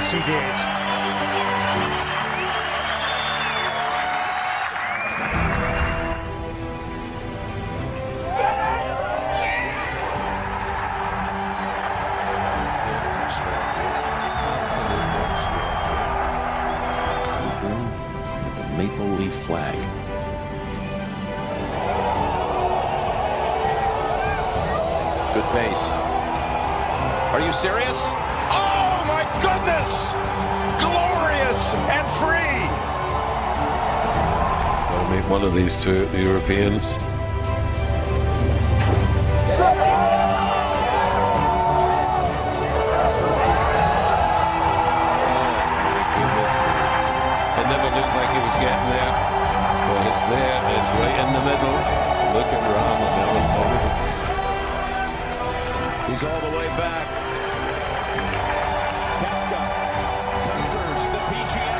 course he did. Maple leaf flag. Good pace. Are you serious? Oh my goodness! Glorious and free! Gotta meet one of these two Europeans. Never looked like he was getting there, but it's there, it's right in the middle. Look at Ram on the other side of it. He's all the way back. Kepka conquers the PGA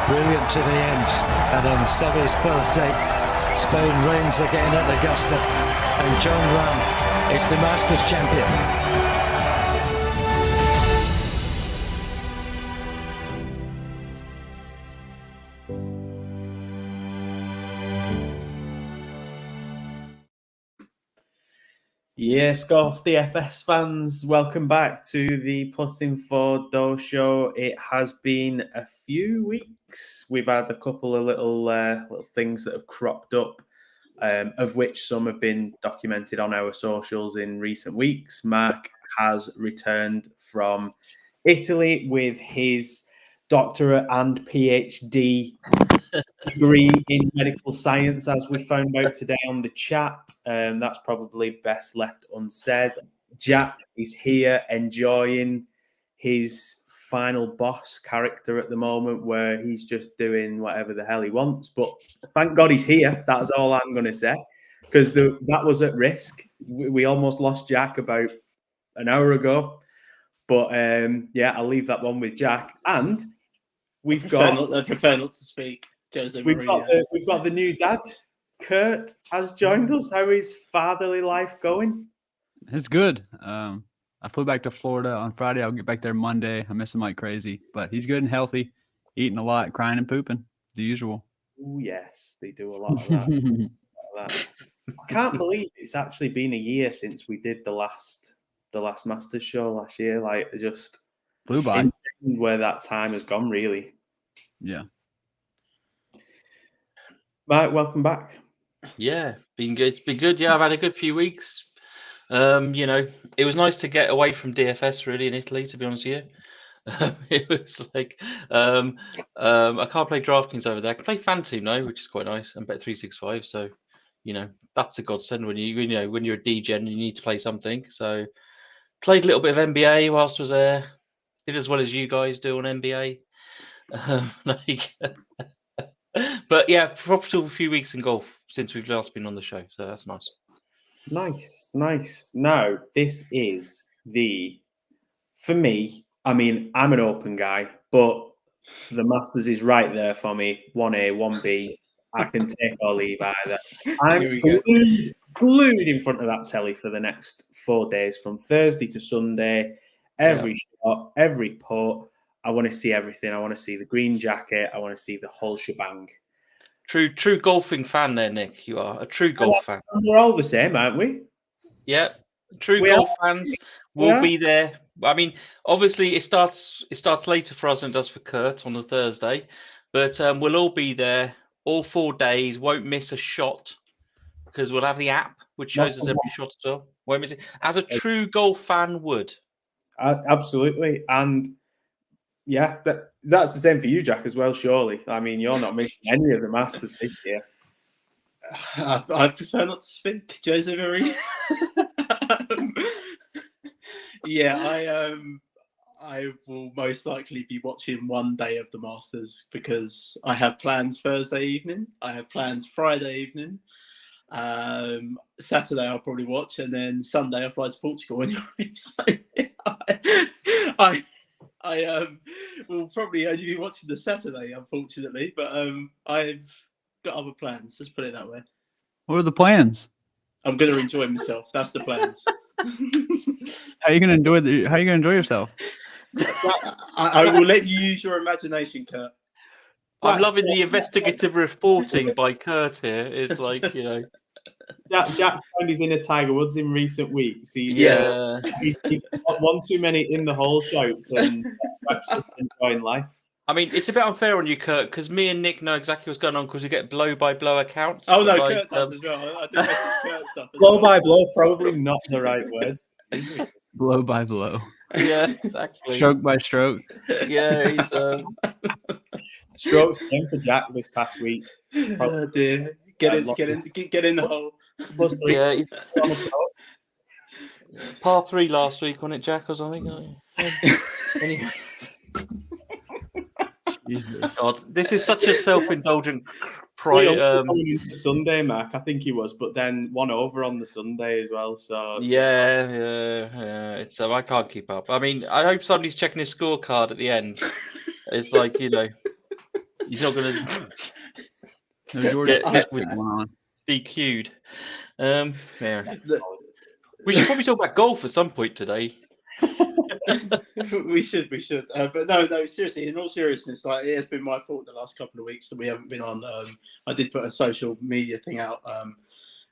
Brilliant to the end. And on Seve's birthday, Spain reigns again at Augusta, and John Ram is the Masters champion. Yes, Golf DFS fans, welcome back to the Putting for Dough show. It has been a few weeks. We've had a couple of little things that have cropped up, of which some have been documented on our socials in recent weeks. Mark has returned from Italy with his doctorate and PhD degree in medical science, as we found out today on the chat. That's probably best left unsaid. Jack is here enjoying his final boss character at the moment, where he's just doing whatever the hell he wants. But thank God he's here. That's all I'm going to say, because that was at risk. We almost lost Jack about an hour ago. But yeah, I'll leave that one with Jack. And we've I prefer not to speak. We've got the new dad. Kurt has joined us. How is fatherly life going? It's good. I flew back to Florida on Friday. I'll get back there Monday. I miss him like crazy, but he's good and healthy, eating a lot, crying and pooping, the usual. Oh yes, they do a lot of that. I can't believe it's actually been a year since we did the last Masters show last year. Like, it just flew by. Insane where that time has gone, really. Yeah. Mike, welcome back. Yeah, been good. It's been good. Yeah, I've had a good few weeks. It was nice to get away from DFS really in Italy, to be honest with you. It was like I can't play DraftKings over there. I can play Fanteam now, which is quite nice, and Bet365. So, that's a godsend when when you're a DGen and you need to play something. So, played a little bit of NBA whilst I was there. Did as well as you guys do on NBA. But yeah, profitable few weeks in golf since we've last been on the show, so that's nice. Nice. Now, this is for me, I mean, I'm an open guy, but the Masters is right there for me. 1A, 1B. I can take or leave either. I'm glued in front of that telly for the next 4 days, from Thursday to Sunday. Every shot, every putt. I want to see everything. I want to see the green jacket. I want to see the whole shebang. True golfing fan there, Nick. You are a true golf fan. We're all the same, aren't we? Yeah, true golf fans will be there. I mean, obviously, it starts later for us than it does for Kurt on the Thursday, but we'll all be there all 4 days. Won't miss a shot because we'll have the app which shows us every shot as well. Won't miss it, as a true golf fan would. Absolutely, and yeah, that's the same for you, Jack, as well. Surely, I mean, you're not missing any of the Masters this year. I prefer not to speak, Jose Marie. I will most likely be watching one day of the Masters because I have plans Thursday evening. I have plans Friday evening. Saturday I'll probably watch, and then Sunday I fly to Portugal anyway. So I will probably only be watching the Saturday, unfortunately. But I've got other plans. Let's put it that way. What are the plans? I'm going to enjoy myself. That's the plans. How are you gonna enjoy yourself? I will let you use your imagination, Kurt. I'm loving the investigative reporting by Kurt here. It's like, you know. Jack's found his inner Tiger Woods in recent weeks. He's got one too many in the hole shouts, and Jack's just enjoying life. I mean, it's a bit unfair on you, Kurt, because me and Nick know exactly what's going on because we get blow-by-blow accounts. Oh, no, like, Kurt does as well. I do Kurt stuff as Blow well. by blow, probably not the right words. Blow by blow. Yeah, exactly. Stroke by stroke. Yeah, he's Strokes came for Jack this past week. Oh, dear. Get in the hole. Plus 3. yeah, he's par 3 last week on it, Jack, or something. Anyway. Jesus. God, this is such a self-indulgent Coming into Sunday, Mark, I think he was, but then one over on the Sunday as well. So yeah. It's I can't keep up. I mean, I hope somebody's checking his scorecard at the end. It's like, you know, he's not going to Jordan get going on. DQ'd. Yeah. We should probably talk about golf at some point today. we should. But no, seriously, in all seriousness, like it has been my fault the last couple of weeks that we haven't been on. I did put a social media thing out.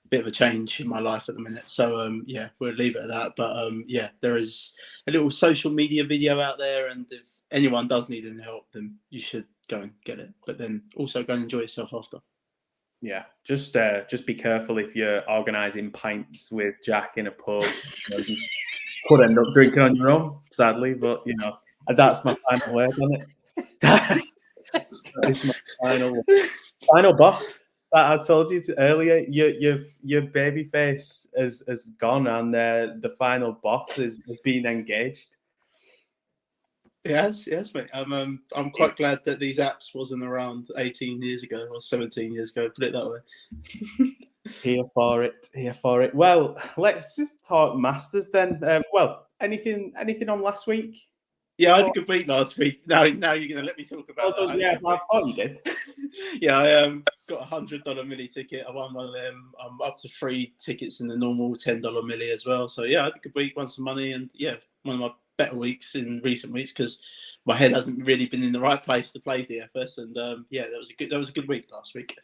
Bit of a change in my life at the minute. So yeah, we'll leave it at that. But yeah, there is a little social media video out there, and if anyone does need any help, then you should go and get it. But then also go and enjoy yourself after. yeah, just be careful if you're organising pints with Jack in a pub. You could end up drinking on your own, sadly, but you know, that's my final word on it. That is my final boss. I told you earlier, your baby face has gone, and the final boss has been engaged. Yes, mate. I'm quite glad that these apps wasn't around 18 years ago or 17 years ago. Put it that way. Here for it. Well, let's just talk Masters then. Well, anything on last week? Yeah, I had a good week last week. Now you're going to let me talk about that. Yeah, I thought you did. Yeah, I got a $100 milli ticket. I won one of them. I'm up to 3 tickets in the normal $10 milli as well. So yeah, I had a good week, won some money, and yeah, one of my better weeks in recent weeks because my head hasn't really been in the right place to play DFS. And yeah, that was a good week last week.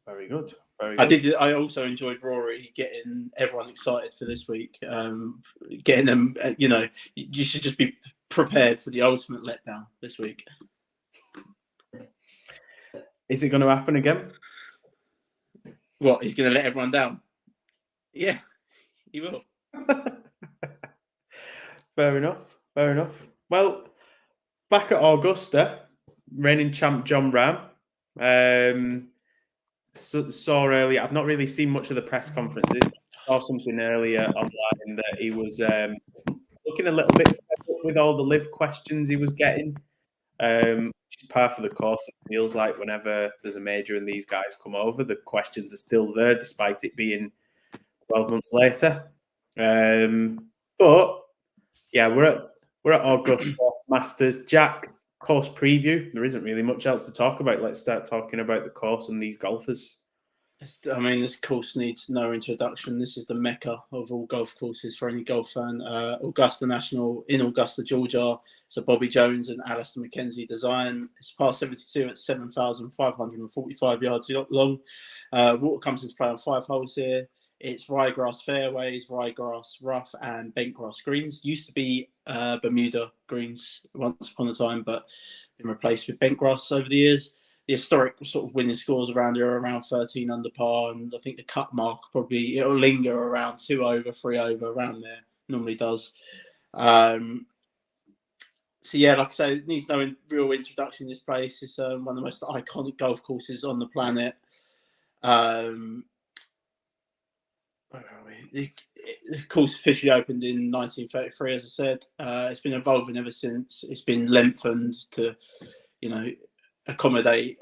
Very good. I also enjoyed Rory getting everyone excited for this week. Getting them, you should just be prepared for the ultimate letdown this week. Is it going to happen again? What, he's going to let everyone down? Yeah, he will. Fair enough. Well, back at Augusta, reigning champ John Ram. Saw earlier, I've not really seen much of the press conferences. Saw something earlier online that he was looking a little bit fed up with all the live questions he was getting. Which is par for the course. It feels like whenever there's a major and these guys come over, the questions are still there despite it being 12 months later. But yeah, we're at Augusta Masters. Jack, course preview. There isn't really much else to talk about. Let's start talking about the course and these golfers. I mean, this course needs no introduction. This is the mecca of all golf courses for any golf fan. Augusta National in Augusta, Georgia. It's a Bobby Jones and Alistair McKenzie design. It's par 72 at 7,545 yards long. Water comes into play on 5 holes here. It's ryegrass fairways, ryegrass rough, and bentgrass greens. Used to be Bermuda greens once upon a time, but been replaced with bentgrass over the years. The historic sort of winning scores around here are around 13 under par, and I think the cut mark probably it'll linger around 2 over, 3 over, around there. Normally does. So yeah, like I say, it needs no real introduction. This place is one of the most iconic golf courses on the planet. Where are we? The course officially opened in 1933, as I said. It's been evolving ever since. It's been lengthened to, accommodate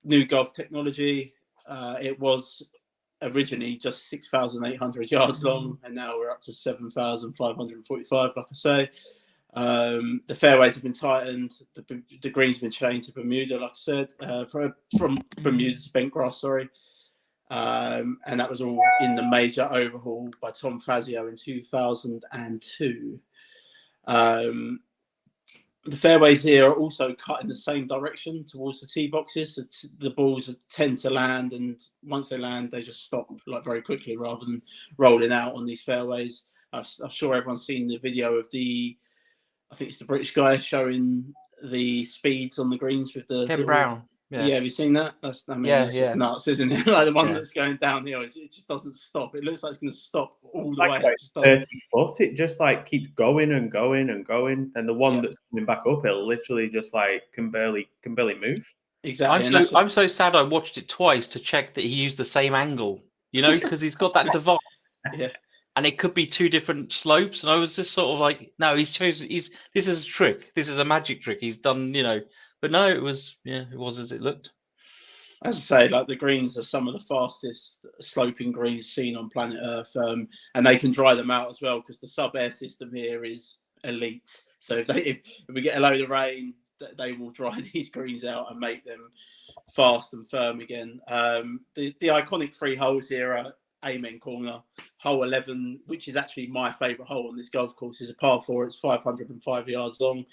new golf technology. It was originally just 6,800 yards long, and now we're up to 7,545, like I say. The fairways have been tightened. The greens have been changed to Bermuda, like I said, from Bermuda to bent grass, sorry. And that was all in the major overhaul by Tom Fazio in 2002. The fairways here are also cut in the same direction towards the tee boxes. So the balls tend to land, and once they land, they just stop like very quickly rather than rolling out on these fairways. I'm sure everyone's seen the video of I think it's the British guy showing the speeds on the greens with the Ken Brown. Yeah, have you seen that? That's just nuts, isn't it? Like the one that's going downhill, it just doesn't stop. It looks like it's going to stop all the way. Like 30 foot, it just like keeps going and going and going. And the one that's coming back up, it'll literally just like can barely move. Exactly. I'm so sad I watched it twice to check that he used the same angle, because he's got that device. Yeah. And it could be two different slopes. And I was just sort of like, no, he's chosen. This is a trick. This is a magic trick. He's done, But no, it was as it looked. As I say, like the greens are some of the fastest sloping greens seen on planet Earth, and they can dry them out as well because the sub-air system here is elite. So if we get a load of rain, they will dry these greens out and make them fast and firm again. The iconic three holes here are Amen Corner, hole 11, which is actually my favourite hole on this golf course, is a par 4. It's 505 yards long.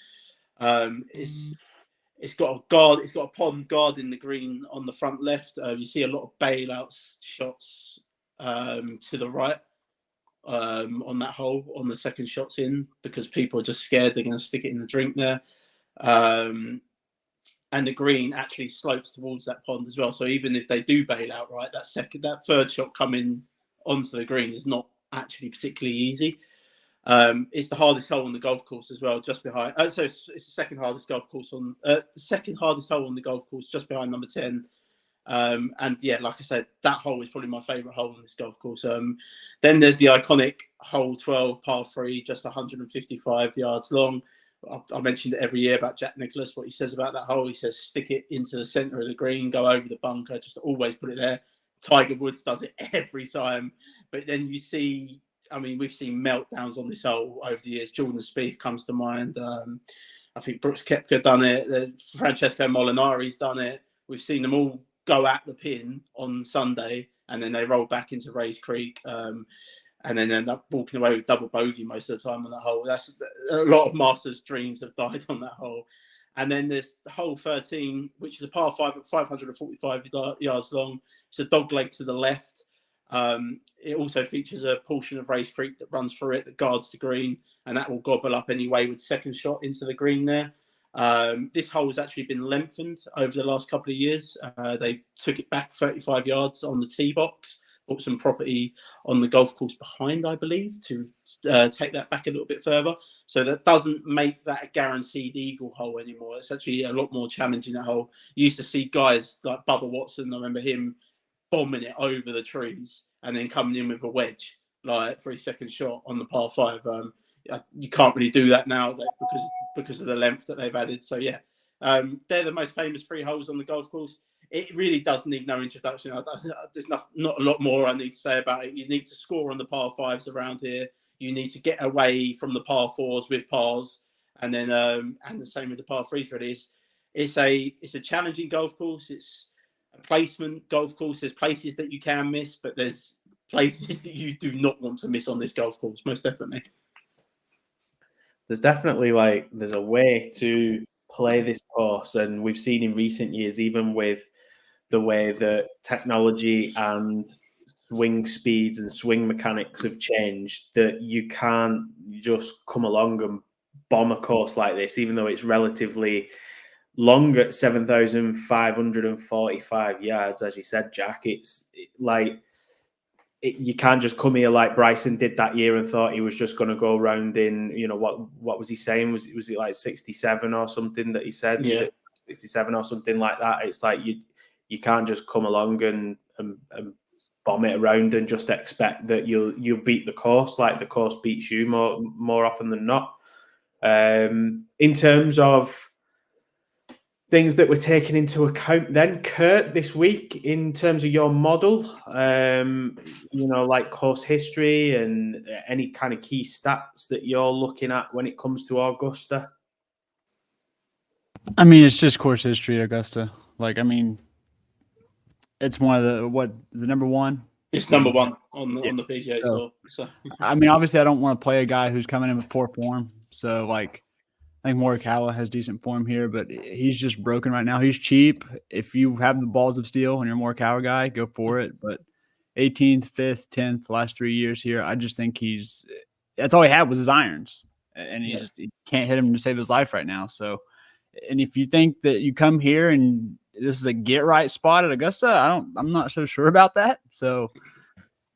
It's got a guard. It's got a pond guarding the green on the front left. You see a lot of bailouts shots to the right on that hole on the second shots in because people are just scared they're going to stick it in the drink there. And the green actually slopes towards that pond as well. So even if they do bail out, right, that third shot coming onto the green is not actually particularly easy. It's the hardest hole on the golf course as well, just behind. So it's the second hardest golf course on the second hardest hole on the golf course, just behind number 10. And yeah, like I said, that hole is probably my favourite hole on this golf course. Then there's the iconic hole 12, par 3, just 155 yards long. I mentioned it every year about Jack Nicklaus, what he says about that hole. He says, stick it into the centre of the green, go over the bunker, just always put it there. Tiger Woods does it every time. But then you see, we've seen meltdowns on this hole over the years. Jordan Spieth comes to mind. I think Brooks Koepka done it. Francesco Molinari's done it. We've seen them all go at the pin on Sunday, and then they roll back into Rays Creek. And then end up walking away with double bogey most of the time on that hole. That's a lot of Masters' dreams have died on that hole. And then there's hole 13, which is a par 5 at 545 yards long. It's a dog leg to the left. It also features a portion of Rays Creek that runs through it that guards the green, and that will gobble up anyway with second shot into the green there. This hole has actually been lengthened over the last couple of years. They took it back 35 yards on the tee box. Bought some property on the golf course behind, I believe, to take that back a little bit further. So that doesn't make that a guaranteed eagle hole anymore. It's actually a lot more challenging, that hole. You used to see guys like Bubba Watson, I remember him bombing it over the trees and then coming in with a wedge, like for his second shot on the par 5. You can't really do that now because of the length that they've added. So yeah, they're the most famous 3 holes on the golf course. It really does need no introduction. There's not a lot more I need to say about it. You need to score on the par 5s around here. You need to get away from the par 4s with pars, and then and the same with the par 3s. Really, it's a challenging golf course. It's a placement golf course. There's places that you can miss, but there's places that you do not want to miss on this golf course. Most definitely. There's definitely there's a way to play this course, and we've seen in recent years, even with the way that technology and swing speeds and swing mechanics have changed, that you can't just come along and bomb a course like this, even though it's relatively long at 7,545 yards, as you said, Jack. You can't just come here like Bryson did that year and thought he was just going to go around in, what was he saying? Was it like 67 or something that he said? Yeah. 67 or something like that. It's like you can't just come along and bomb it around and just expect that you'll beat the course. Like the course beats you more often than not. In terms of things that we're taking into account then, Kurt, this week in terms of your model, like course history and any kind of key stats that you're looking at when it comes to Augusta? I mean, it's just course history, Augusta. It's one of the, what is the number one? It's number one on the PGA Tour. So I mean, obviously, I don't want to play a guy who's coming in with poor form. So, I think Morikawa has decent form here, but he's just broken right now. He's cheap. If you have the balls of steel and you're a Morikawa guy, go for it. But 18th, 5th, 10th, last 3 years here, I just think that's all he had was his irons. And he can't hit him to save his life right now. So, and if you think that you come here and this is a get right spot at Augusta, I'm not so sure about that. So,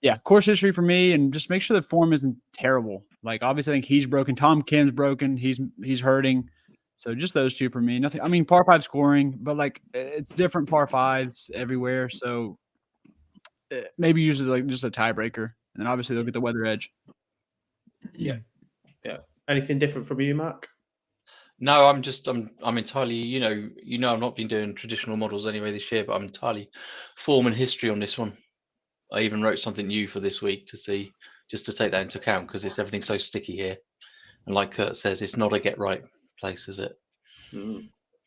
yeah, course history for me, and just make sure the form isn't terrible. Obviously, I think he's broken. Tom Kim's broken. He's hurting. So just those two for me. Nothing. I mean, par 5 scoring, but it's different par 5s everywhere. So maybe use it just a tiebreaker, and then obviously they'll get the weather edge. Yeah. Anything different from you, Mark? No, I'm entirely, I've not been doing traditional models anyway this year, but I'm entirely form and history on this one. I even wrote something new for this week to see, just to take that into account, because everything's so sticky here. And like Kurt says, it's not a get right place, is it?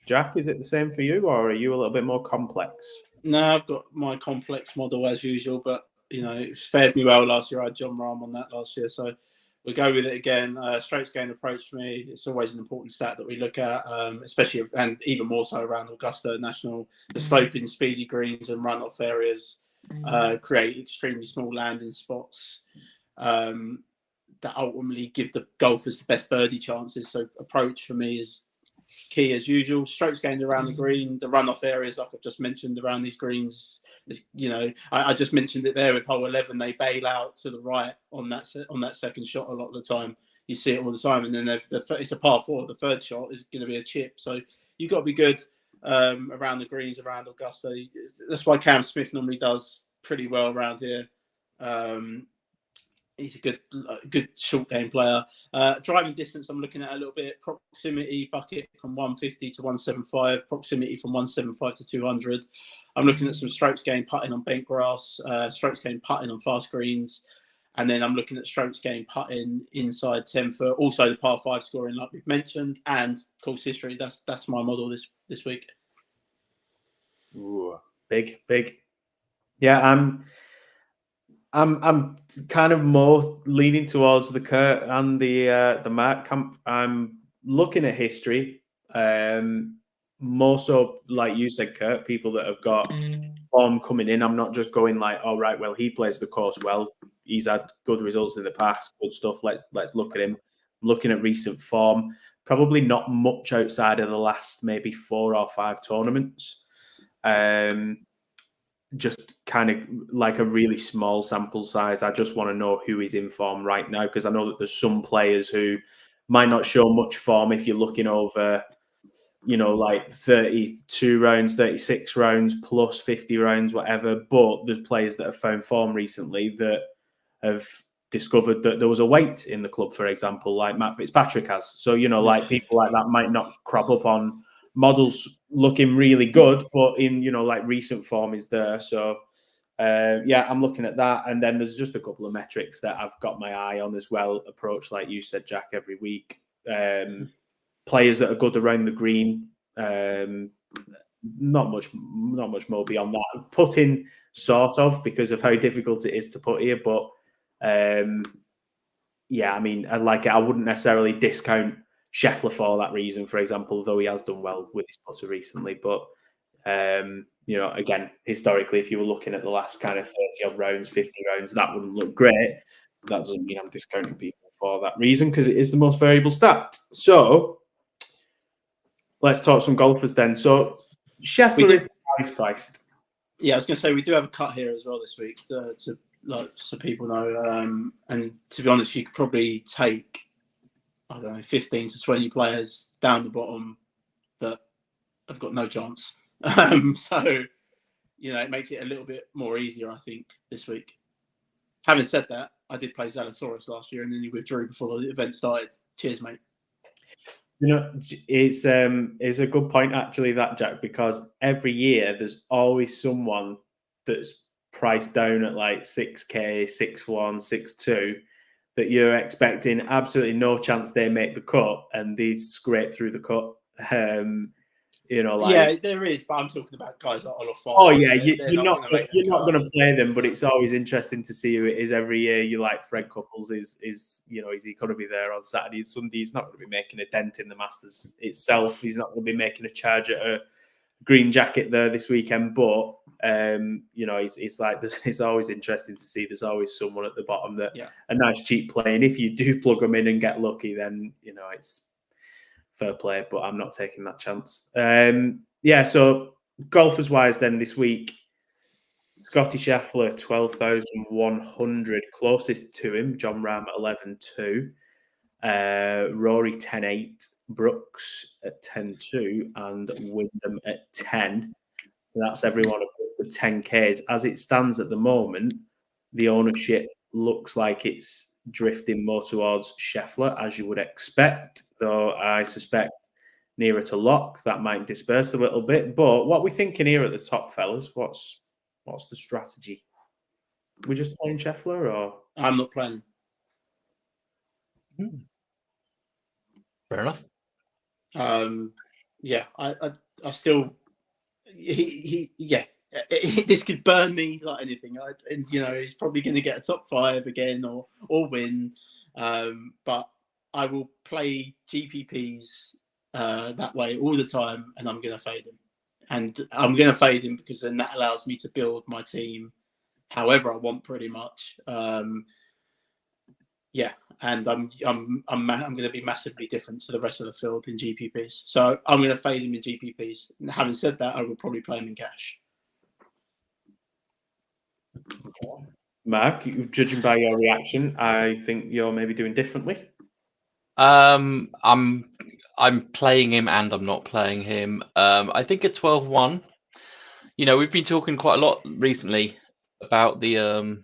Jack, is it the same for you, or are you a little bit more complex? No, I've got my complex model as usual, but it fared me well last year. I had John Rahm on that last year, so we'll go with it again. Strokes gained approach for me, it's always an important stat that we look at, especially and even more so around Augusta National. The sloping, speedy greens and runoff areas create extremely small landing spots that ultimately give the golfers the best birdie chances. So approach for me is key as usual. Strokes gained around the green, the runoff areas, like I've just mentioned, around these greens. I just mentioned it there with hole 11. They bail out to the right on that second shot a lot of the time. You see it all the time, and then it's a par 4. The third shot is going to be a chip. So you've got to be good around the greens around Augusta. That's why Cam Smith normally does pretty well around here. He's a good short game player. Driving distance, I'm looking at a little bit. Proximity bucket from 150 to 175. Proximity from 175 to 200. I'm looking at some strokes gained putting on bent grass, strokes gained putting on fast greens, and then I'm looking at strokes gained putting inside 10 foot. Also the par 5 scoring, like we've mentioned, and course history. That's my model this week. Ooh, big. Yeah, I'm kind of more leaning towards the Kurt and the Mark camp. I'm looking at history, more so like you said, Kurt, people that have got form coming in. I'm not just going oh right, well he plays the course well. He's had good results in the past, good stuff. Let's look at him. I'm looking at recent form, probably not much outside of the last maybe 4 or 5 tournaments. Just kind of like a really small sample size. I just want to know who is in form right now, because I know that there's some players who might not show much form if you're looking over, 32 rounds, 36 rounds, plus 50 rounds, whatever. But there's players that have found form recently that have discovered that there was a weight in the club, for example, like Matt Fitzpatrick has. So, people like that might not crop up on models looking really good, but in recent form is there. So I'm looking at that, and then there's just a couple of metrics that I've got my eye on as well. Approach, like you said, Jack, every week. Players that are good around the green. Not much more beyond that. Putting sort of, because of how difficult it is to put here, but I mean, I wouldn't necessarily discount Scheffler for that reason, for example, though he has done well with his putter recently. But, again, historically, if you were looking at the last kind of 30-odd rounds, 50 rounds, that wouldn't look great. That doesn't mean I'm discounting people for that reason, because it is the most variable stat. So let's talk some golfers then. So Scheffler is the highest priced. Yeah, I was going to say, we do have a cut here as well this week, so people know. And to be honest, you could probably take 15 to 20 players down the bottom that have got no chance. So, it makes it a little bit more easier, I think, this week. Having said that, I did play Zalatoris last year, and then he withdrew before the event started. Cheers, mate. You know, it's a good point actually, that, Jack, because every year there's always someone that's priced down at like 6k, 6-1, 6-2 that you're expecting absolutely no chance they make the cut, and they scrape through the cut. You know, like, yeah, there is, but I'm talking about guys like Olafon. oh yeah, They're you're not gonna make the you're not cut. going to play them, but it's always interesting to see who it is every year. You like Fred Couples is you know, is he going to be there on Saturday and Sunday? He's not going to be making a dent in the Masters itself. He's not going to be making a charge at a green jacket there this weekend, but you know, it's like it's always interesting to see. There's always someone at the bottom that a nice cheap play, and if you do plug them in and get lucky, then you know it's fair play. But I'm not taking that chance. Yeah, so golfers wise, then this week, Scotty Scheffler 12,100, closest to him, John Rahm at 11.2, Rory 10.8, Brooks at 10.2, and Wyndham at 10. That's everyone with 10Ks. As it stands at the moment, the ownership looks like it's drifting more towards Scheffler, as you would expect, though I suspect nearer to lock that might disperse a little bit. But what we're thinking here at the top, fellas, what's the strategy? We're just playing Scheffler, or I'm not playing. Fair enough. Yeah, I still this could burn me like anything. And you know, he's probably going to get a top 5 again or win. But I will play GPPs that way all the time, and I'm going to fade him. And I'm going to fade him because then that allows me to build my team however I want, pretty much. Yeah, and I'm going to be massively different to the rest of the field in GPPs. So I'm going to fade him in GPPs. And having said that, I will probably play him in cash. Mark, judging by your reaction, I think you're maybe doing differently. I'm playing him and I'm not playing him. I think at 12-1, you know, we've been talking quite a lot recently about the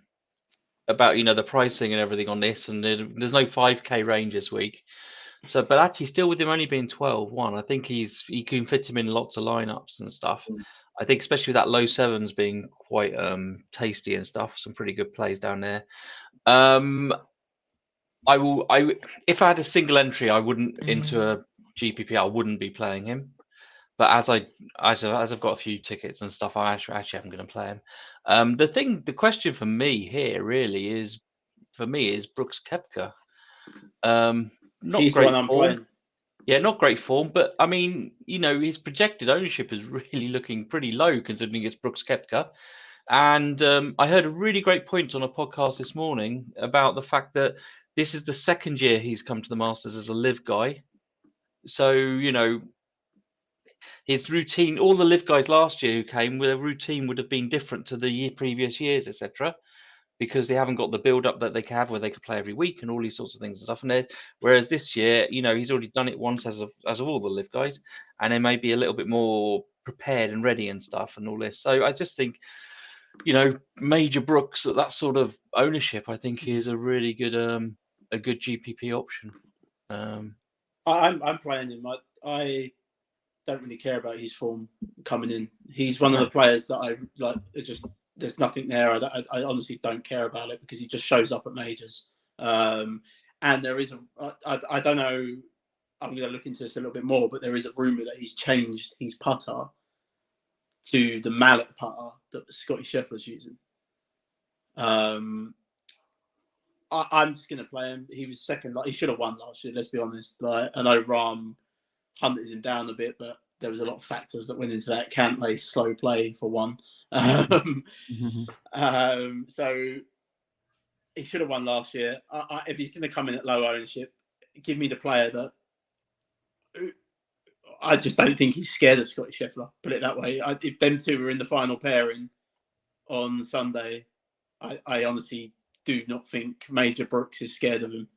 the pricing and everything on this, and there's no 5k range this week. So, but actually, still with him only being 12-1, I think he can fit him in lots of lineups and stuff. I think especially with that low sevens being quite tasty and stuff, some pretty good plays down there. If I had a single entry, I wouldn't into a GPP. I wouldn't be playing him. But as I've got a few tickets and stuff, I actually am going to play him. The question for me here really is Brooks Koepka. He's the one I'm playing. Yeah, not great form, but I mean, you know, his projected ownership is really looking pretty low considering it's Brooks Koepka. And I heard a really great point on a podcast this morning about the fact that this is the second year he's come to the Masters as a live guy. So, you know, his routine, all the live guys last year who came, their routine would have been different to the previous years, etc. Because they haven't got the build-up that they can have where they could play every week and all these sorts of things and stuff. And whereas this year, you know, he's already done it once as of all the live guys, and they may be a little bit more prepared and ready and stuff and all this. So I just think, you know, Major Brooks at that sort of ownership, I think is a really good GPP option. I'm playing him. I don't really care about his form coming in. He's one of the players that I like. There's nothing there. I honestly don't care about it because he just shows up at majors. And there is I don't know. I'm going to look into this a little bit more, but there is a rumor that he's changed his putter to the mallet putter that Scotty Scheffler's using. I'm just going to play him. He was second. Like, he should have won last year. Let's be honest. Like, I know Rahm hunted him down a bit, but there was a lot of factors that went into that. Cantlay slow play for one. So he should have won last year. If he's going to come in at low ownership, give me the player that. I just don't think he's scared of Scotty Scheffler. Put it that way. If them two were in the final pairing on Sunday, I honestly do not think Major Brooks is scared of him.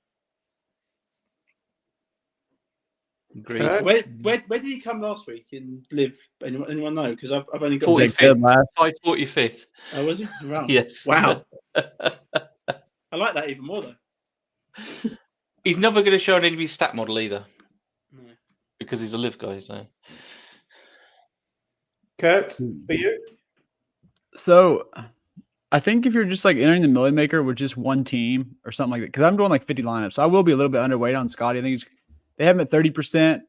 Agreed. Where did he come last week in Live? Anyone know? Because I've only got 45th. Oh, was he? Wow. Yes. Wow. I like that even more though. He's never going to show an enemy stat model either. No. because he's a live guy. So Kurt, for you? So I think if you're just like entering the Millie Maker with just one team or something like that, because I'm doing like 50 lineups, so I will be a little bit underweight on Scotty. I think they have him at 30%.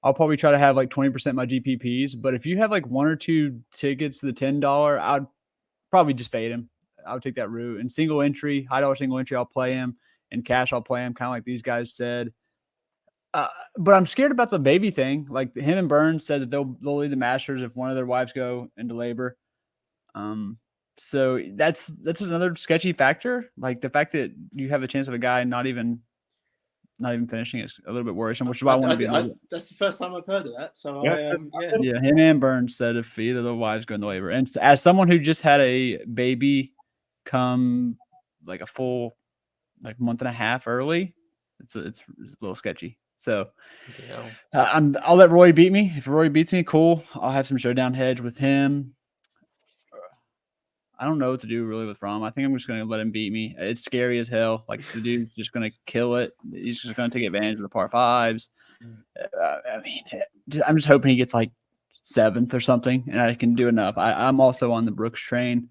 I'll probably try to have like 20% my GPPs. But if you have like 1 or 2 tickets to the $10, I'd probably just fade him. I would take that route. And single entry, high dollar single entry, I'll play him. And cash, I'll play him, kind of like these guys said. But I'm scared about the baby thing. Like him and Burns said that they'll lead the Masters if one of their wives go into labor. So that's another sketchy factor. Like the fact that you have a chance of a guy not even finishing is a little bit worrisome, which is why I want to be. That's the first time I've heard of that. So yeah, him and Burns said if either of the wives go into labor, and as someone who just had a baby come like a full like month and a half early, it's a little sketchy. So I'll let Roy beat me. If Roy beats me, cool. I'll have some showdown hedge with him. I don't know what to do really with Rom. I think I'm just going to let him beat me. It's scary as hell. Like the dude's just going to kill it. He's just going to take advantage of the par fives. I mean, I'm just hoping he gets like 7th or something, and I can do enough. I'm also on the Brooks train.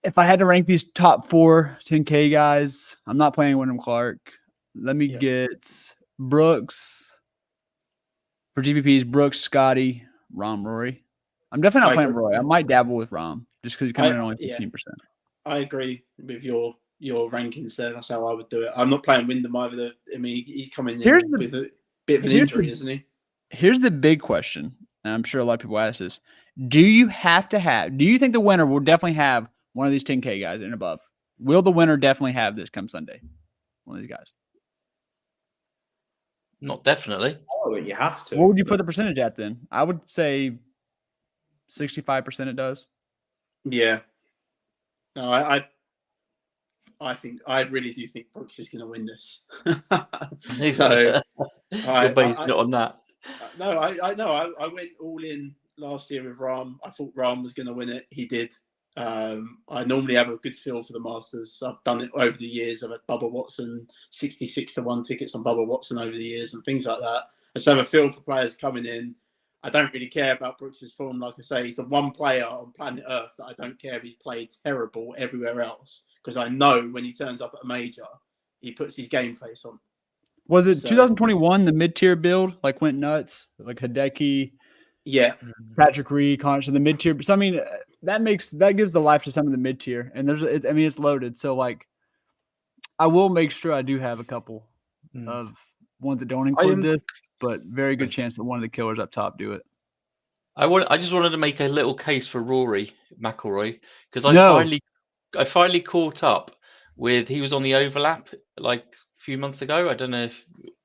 If I had to rank these top 4 10K guys, I'm not playing Wyndham Clark. Let me get Brooks for GPPs. Brooks, Scotty, Rom, Rory. I'm definitely not playing Roy. I might dabble with Rom just because he's coming in only 15%. I agree with your rankings there. That's how I would do it. I'm not playing Wyndham either. I mean, he's coming in with a bit of an injury, isn't he? Here's the big question, and I'm sure a lot of people ask this. Do you think the winner will definitely have one of these 10K guys and above? Will the winner definitely have this come Sunday? One of these guys? not definitely. Oh, but you have to. What would you put the percentage at then? I would say 65% it does. Yeah. No, I really do think Brooks is going to win this. So you're based not on that. No, I went all in last year with Rahm. I thought Rahm was going to win it. He did. I normally have a good feel for the Masters. I've done it over the years. I've had Bubba Watson 66-1 tickets on Bubba Watson over the years and things like that. I just have a feel for players coming in. I don't really care about Brooks's form. Like I say, he's the one player on planet Earth that I don't care if he's played terrible everywhere else, because I know when he turns up at a major, he puts his game face on. Was it 2021, the mid-tier build, like went nuts, like Hideki, Patrick Reed, Connors, the mid-tier. So I mean, that gives the life to some of the mid-tier, and it's loaded. So like, I will make sure I do have a couple of ones that don't include this, but very good chance that one of the killers up top do it. I just wanted to make a little case for Rory McIlroy, because I finally caught up with. He was on the overlap like a few months ago.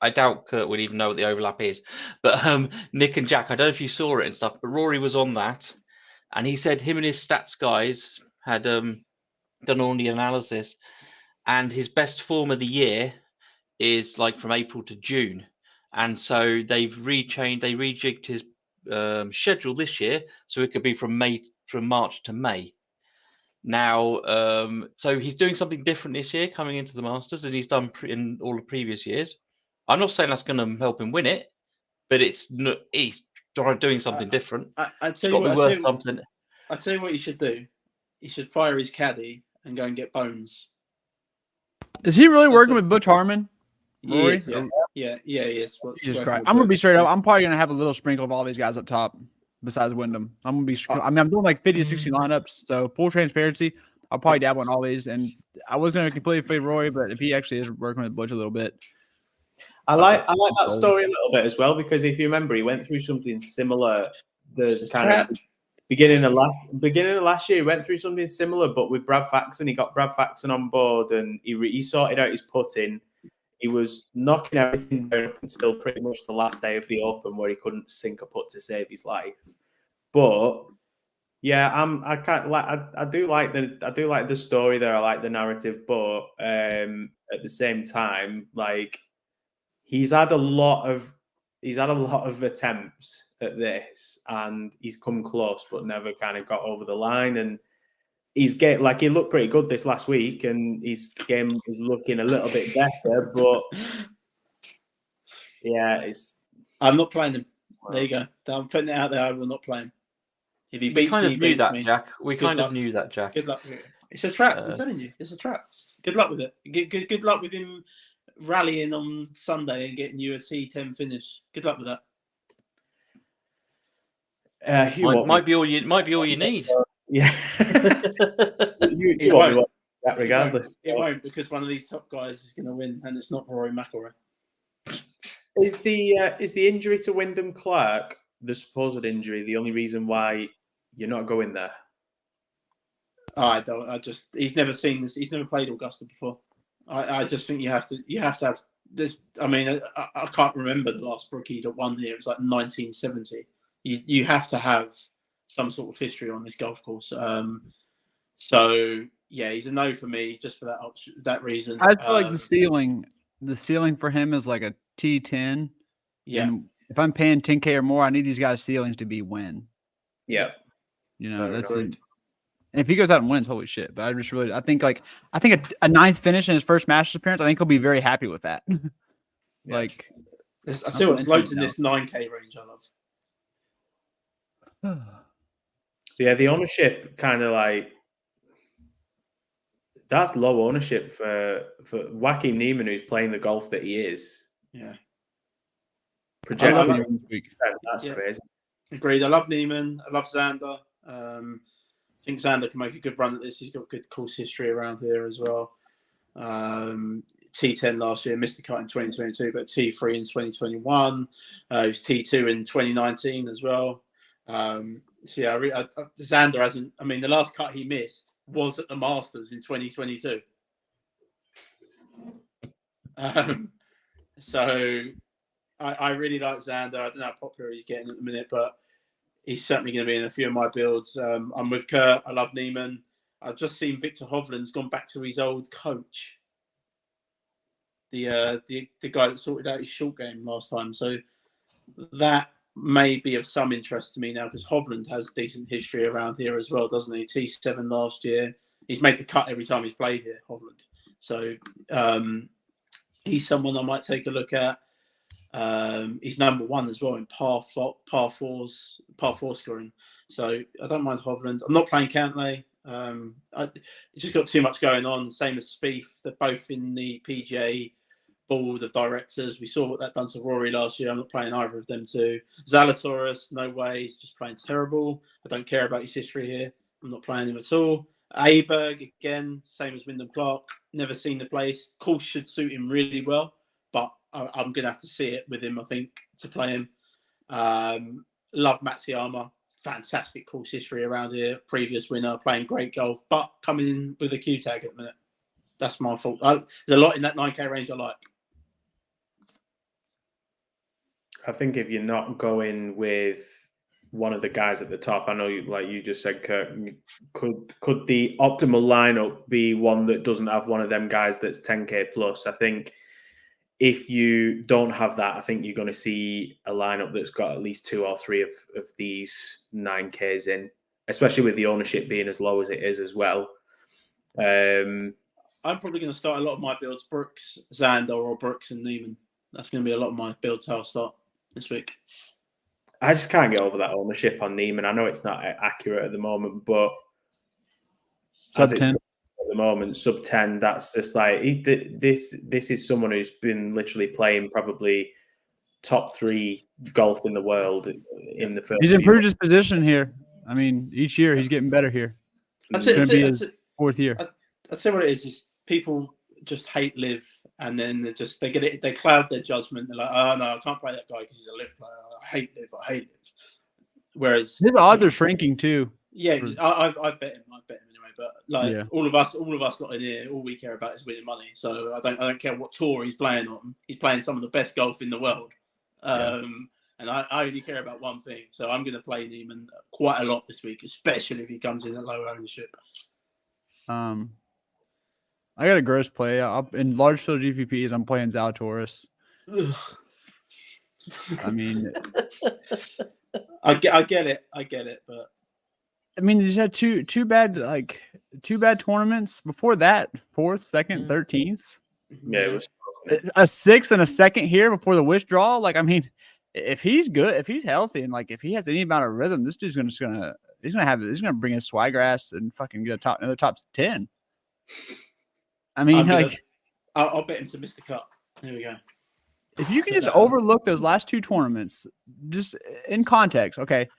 I doubt Kurt would even know what the overlap is, but Nick and Jack, I don't know if you saw it and stuff, but Rory was on that, and he said him and his stats guys had done all the analysis, and his best form of the year is like from April to June, and so they've rejigged his schedule this year so it could be from March to May. Now, so he's doing something different this year coming into the Masters than he's done in all the previous years. I'm not saying that's going to help him win it, but he's doing something different. I tell you what you should do. You should fire his caddy and go and get Bones. Is he really working with Butch Harmon? Rory? Yeah, he is. Jesus Christ. I'm going to be straight up. I'm probably going to have a little sprinkle of all these guys up top besides Wyndham. I'm going to be I'm doing like 50 to 60 lineups, so full transparency. I'll probably dabble in all these, and I was going to completely fade Rory, but if he actually is working with Butch a little bit. I like that story a little bit as well, because if you remember, he went through something similar beginning of last year. He went through something similar, but with Brad Faxon. He got Brad Faxon on board, and he sorted out his putting. He was knocking everything down up until pretty much the last day of the Open, where he couldn't sink a putt to save his life. But yeah, I do like the story there. I like the narrative, but at the same time, like he's had a lot of attempts at this, and he's come close, but never kind of got over the line. And he looked pretty good this last week, and his game is looking a little bit better. But yeah, I'm not playing him. There you go. I'm putting it out there. I will not play him. If he We beats kind me, of he knew beats that, me. Jack. We Good kind of luck. knew that, Jack. Good luck. It's a trap. I'm telling you, it's a trap. Good luck with it. Good luck with him rallying on Sunday and getting you a C10 finish. Good luck with that. Might be all you need. Yeah. you It won't be won't. watching that regardless. It won't, because one of these top guys is going to win, and it's not Rory McIlroy. Is the injury to Wyndham Clark, the supposed injury, the only reason why you're not going there? I don't. He's never seen this. He's never played Augusta before. I just think you have to have this. I mean, I can't remember the last rookie that won here. It was like 1970. You have to have some sort of history on this golf course. So yeah, he's a no for me, just for that reason. I feel like the ceiling for him is like a T10. Yeah. And if I'm paying 10K or more, I need these guys' ceilings to be win. Yeah. You know, if he goes out and wins, holy shit. But I think a ninth finish in his first Masters appearance, I think he'll be very happy with that. Like, I see what's loads in this 9K range. I love. Yeah, the ownership kind of like that's low ownership for Joaquin Niemann, who's playing the golf that he is. Yeah. Projected this week. That's crazy. Agreed. I love Niemann. I love Xander. I think Xander can make a good run at this. He's got good course history around here as well. T10 last year, missed the cut in 2022, but T3 in 2021. He was T2 in 2019 as well. So yeah, Xander hasn't. I mean, the last cut he missed was at the Masters in 2022. So I really like Xander. I don't know how popular he's getting at the minute, but he's certainly going to be in a few of my builds. I'm with Kurt. I love Niemann. I've just seen Victor Hovland's gone back to his old coach, the guy that sorted out his short game last time. So that may be of some interest to me now, because Hovland has decent history around here as well, doesn't he? T7 last year. He's made the cut every time he's played here, Hovland. So he's someone I might take a look at. He's number one as well in par four scoring. So I don't mind Hovland. I'm not playing Cantlay. It's just got too much going on. Same as Spieth. They're both in the PGA board of directors. We saw what that done to Rory last year. I'm not playing either of them too. Zalatoris, no way. He's just playing terrible. I don't care about his history here. I'm not playing him at all. Aberg, again, same as Wyndham Clark. Never seen the place. Course should suit him really well, but I'm going to have to see it with him, I think, to play him. Love Matsuyama. Fantastic course history around here. Previous winner, playing great golf, but coming in with a Q tag at the minute. That's my fault. There's a lot in that 9K range I like. I think if you're not going with one of the guys at the top, I know, like you just said, Kurt, could the optimal lineup be one that doesn't have one of them guys that's 10K plus? I think if you don't have that, I think you're going to see a lineup that's got at least 2 or 3 of these 9Ks in, especially with the ownership being as low as it is as well. I'm probably going to start a lot of my builds Brooks, Xander, or Brooks and Niemann. That's going to be a lot of my builds I'll start this week. I just can't get over that ownership on Niemann. I know it's not accurate at the moment, but sub 10 at the moment, sub 10. That's just like this is someone who's been literally playing probably top 3 golf in the world in the first. He's improved his position here. I mean, each year he's getting better here. It's going to be his 4th year. I'd say what it is people just hate Liv, and then they get it. They cloud their judgment. They're like, oh no, I can't play that guy because he's a Liv player. I hate Liv. Whereas his odds are shrinking too. Yeah, I've bet him. I bet him anyway. But like all of us lot in here, all we care about is winning money. So I don't care what tour he's playing on. He's playing some of the best golf in the world. And I only care about one thing. So I'm going to play Niemann quite a lot this week, especially if he comes in at low ownership. I got a gross play. In large field GPPs, I'm playing Zalatoris. I mean, I get it, but I mean, he's had two bad tournaments before that. 4th, 2nd, 13th. Yeah, it was a 6th and a 2nd here before the withdrawal. Like, I mean, if he's good, if he's healthy, and like if he has any amount of rhythm, this dude's he's gonna bring his swagger ass and fucking get another top 10. I mean, I'll bet him to miss the cut. There we go. If you can just overlook those last 2 tournaments, just in context, okay,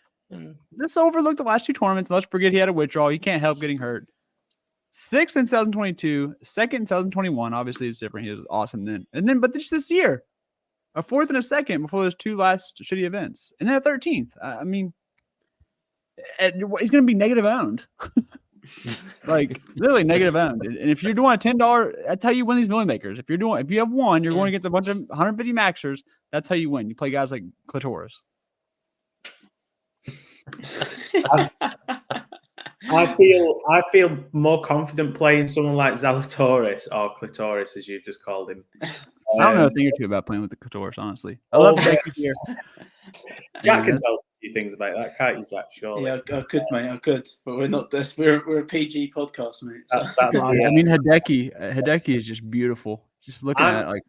just overlook the last 2 tournaments. Let's forget he had a withdrawal. He can't help getting hurt. 6th in 2022, 2nd in 2021. Obviously, it's different. He was awesome then. But just this year, a 4th and a 2nd before those 2 last shitty events. And then a 13th. I mean, he's going to be negative owned. Like, literally negative owned. And if you're doing a $10, that's how you win these million makers. If you have one, you're going against a bunch of 150 maxers. That's how you win. You play guys like Clitoris. I feel more confident playing someone like Zalatoris or Clitoris, as you've just called him. I don't know a thing or two about playing with the Clitoris, honestly. I love Becky here. Jack can tell us a few things about that, can't you, Jack? Surely. Yeah, I could, mate. I could, but we're not this. We're a PG podcast, mate. So. I mean, Hideki is just beautiful. Just looking at it, like.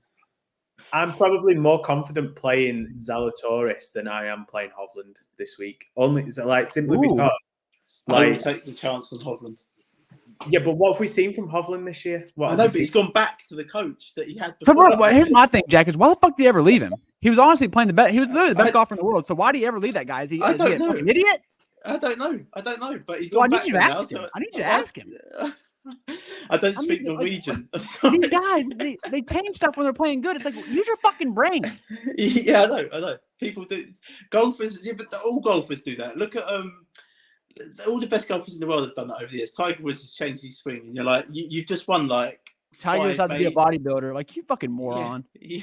I'm probably more confident playing Zalatoris than I am playing Hovland this week. Simply because I would take the chance on Hovland. Yeah, but what have we seen from Hovland this year? I know, but he's gone back to the coach that he had before. So here's my thing, Jack, is why the fuck did he ever leave him? He was honestly playing the best. He was literally the best golfer in the world. So why did he ever leave that guy? Is he an idiot? I don't know. But he's gone back now. I need you to ask him. I don't speak Norwegian. These guys, they change stuff when they're playing good. It's like, use your fucking brain. Yeah, I know. People do. Golfers, yeah, but all golfers do that. Look at all the best golfers in the world have done that over the years. Tiger Woods has changed his swing, and you're like, you've just won like. Tiger has to be a bodybuilder. Like, you fucking moron. Yeah.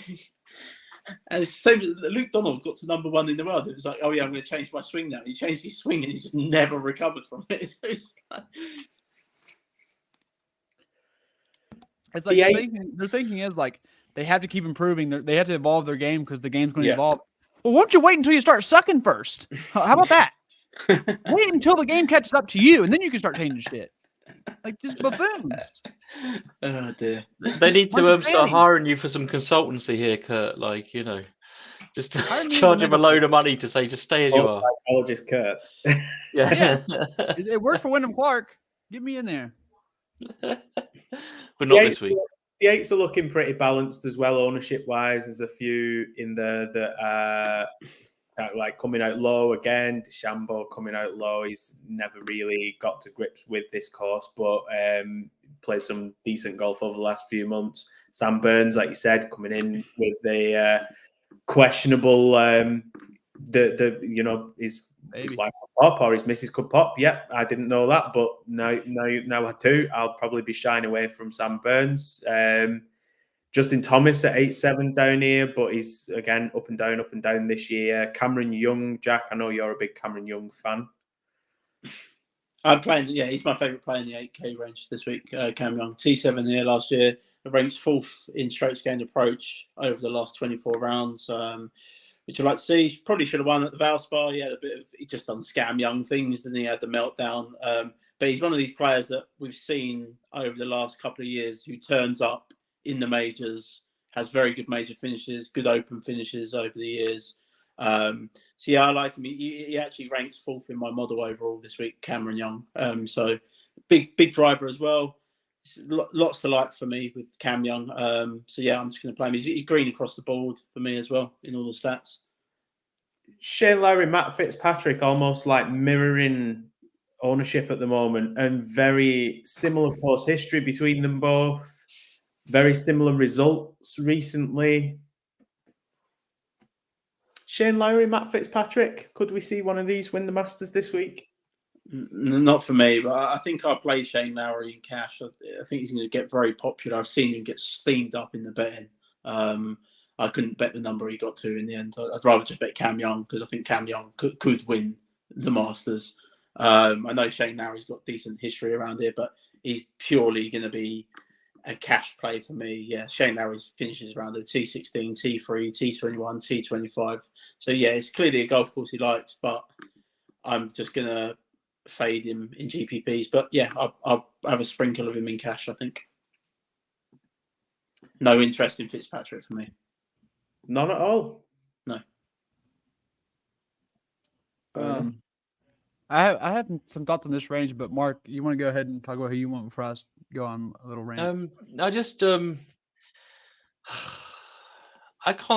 And it's the same. Luke Donald got to #1 in the world. It was like, oh yeah, I'm going to change my swing now. He changed his swing, and he just never recovered from it. It's like their thinking is like they have to keep improving. They have to evolve their game because the game's going to evolve. Well, why don't you wait until you start sucking first? How about that? Wait until the game catches up to you, and then you can start changing shit. Like, just buffoons. Oh dear. They need to start hiring you for some consultancy here, Kurt. Like, just charge him a load of money to say, just stay as you are. Psychologist Kurt. Yeah. It worked for Wyndham Clark. Get me in there. But not this week. The 8s are looking pretty balanced as well, ownership-wise. There's a few in there that like coming out low again. DeChambeau coming out low. He's never really got to grips with this course, but played some decent golf over the last few months. Sam Burns, like you said, coming in with a questionable, his wife could pop or his missus could pop. Yeah, I didn't know that, but now I do. I'll probably be shying away from Sam Burns. Justin Thomas at 8-7 down here, but he's again up and down this year. Cameron Young, Jack, I know you're a big Cameron Young fan. I'm playing, he's my favourite player in the 8K range this week, Cam Young. T7 here last year, ranked 4th in strokes gained approach over the last 24 rounds, which I'd like to see. He probably should have won at the Valspar. He just done scam young things, and he had the meltdown. But he's one of these players that we've seen over the last couple of years who turns up in the majors, has very good major finishes, good open finishes over the years. So I like him. He actually ranks 4th in my model overall this week, Cameron Young. So big driver as well. Lots to like for me with Cam Young. I'm just going to play him. He's green across the board for me as well in all the stats. Shane Lowry, Matt Fitzpatrick, almost like mirroring ownership at the moment, and very similar course history between them both. Very similar results recently. Shane Lowry, Matt Fitzpatrick. Could we see one of these win the Masters this week? Not for me, but I think I'll play Shane Lowry in cash. I think he's going to get very popular. I've seen him get steamed up in the betting. I couldn't bet the number he got to in the end. I'd rather just bet Cam Young because I think Cam Young could win the Masters. I know Shane Lowry's got decent history around here, but he's purely going to be a cash play for me. Yeah, Shane Lowry's finishes around the T16, T3, T21, T25. So it's clearly a golf course he likes, but I'm just going to fade him in GPPs. But I'll have a sprinkle of him in cash, I think. No interest in Fitzpatrick for me. None at all? No. I have some thoughts on this range, but Mark, you want to go ahead and talk about who you want before I go on a little rant? I just I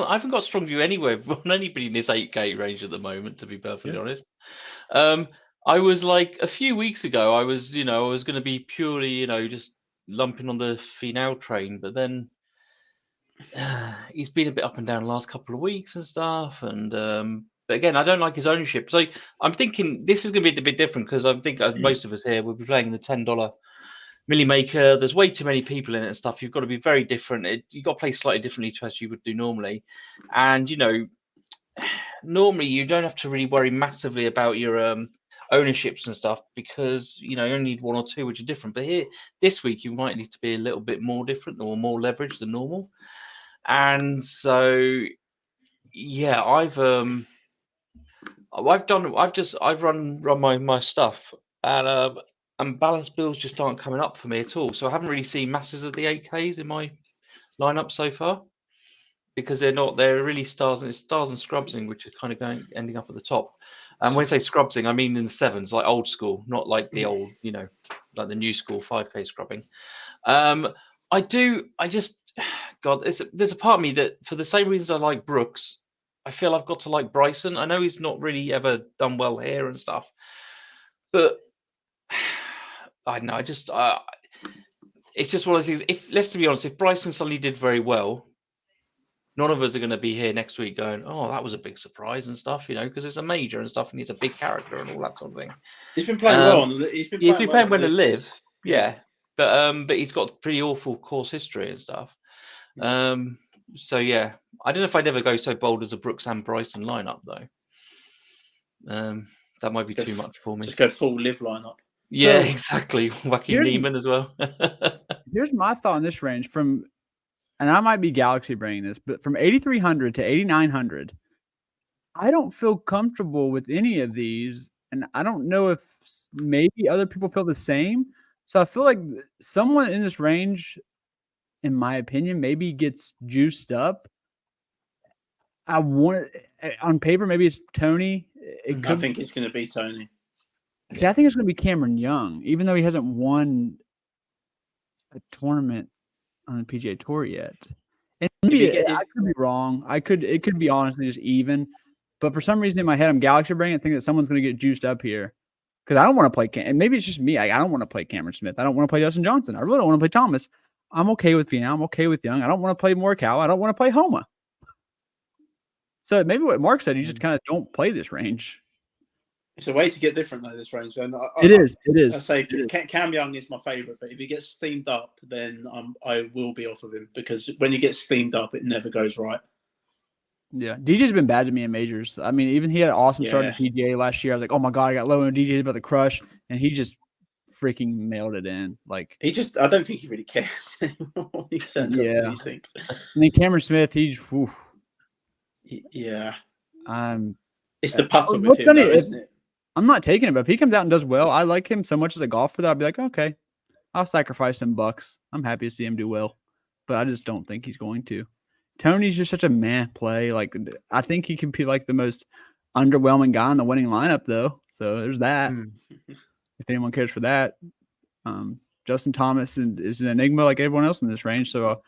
haven't got a strong view anywhere on anybody in this 8K range at the moment, to be perfectly honest. I was like a few weeks ago, I was going to be purely, just lumping on the Finau train, but then he's been a bit up and down the last couple of weeks and stuff. And but again, I don't like his ownership. So I'm thinking this is going to be a bit different because I think most of us here will be playing the $10 Millie Maker. There's way too many people in it and stuff. You've got to be very different. You've got to play slightly differently to as you would do normally. And, normally you don't have to really worry massively about your ownerships and stuff because, you only need one or two which are different. But here, this week, you might need to be a little bit more different or more leverage than normal. And so, yeah, I've run my stuff and balance bills just aren't coming up for me at all. So I haven't really seen masses of the 8Ks in my lineup so far because they're really stars and scrubsing, which are kind of ending up at the top. And when I say scrubsing, I mean in the sevens, like old school, not like the old, like the new school 5K scrubbing. There's a part of me that for the same reasons I like Brooks, I feel I've got to like Bryson. I know he's not really ever done well here and stuff, but I don't know. It's just one of those things. Let's be honest, if Bryson suddenly did very well, none of us are going to be here next week going, "Oh, that was a big surprise" and stuff, because it's a major and stuff, and he's a big character and all that sort of thing. He's been playing well. He's been playing well to live, yeah. But he's got pretty awful course history and stuff. So yeah, I don't know if I'd ever go so bold as a Brooks and Bryson lineup though. That might be too much for me. Just go full live lineup. Yeah, exactly. Wacky Neiman as well. Here's my thought on this range and I might be Galaxy bringing this, but from 8,300 to 8,900, I don't feel comfortable with any of these. And I don't know if maybe other people feel the same. So I feel like someone in this range, in my opinion, maybe gets juiced up. On paper, maybe it's Tony. I think it's going to be Tony. See, I think it's going to be Cameron Young, even though he hasn't won a tournament on the PGA Tour yet. And maybe I could be wrong. It could be honestly just even. But for some reason in my head, I'm Galaxy bringing. I think that someone's going to get juiced up here because I don't want to play. And maybe it's just me. I don't want to play Cameron Smith. I don't want to play Justin Johnson. I really don't want to play Thomas. I'm okay with Finau. I'm okay with Young. I don't want to play Morikawa. I don't want to play Homa. So maybe what Mark said, you just kind of don't play this range. It's a way to get different though, this range. And It is. I say Cam Young is my favourite, but if he gets steamed up, then I will be off of him because when he gets steamed up, it never goes right. Yeah, DJ's been bad to me in majors. I mean, even he had an awesome start in PGA last year. I was like, oh my God, I got low on DJ's about to crush, and he just freaking mailed it in. Like I don't think he really cares anymore. He sends up to these things. And then Cameron Smith, yeah. It's the putter with him, though, isn't it? I'm not taking it, but if he comes out and does well, I like him so much as a golfer that I'll be like, okay, I'll sacrifice some bucks. I'm happy to see him do well, but I just don't think he's going to. Tony's just such a meh play. Like I think he can be like the most underwhelming guy in the winning lineup, though. So there's that. If anyone cares for that, Justin Thomas is an enigma like everyone else in this range. So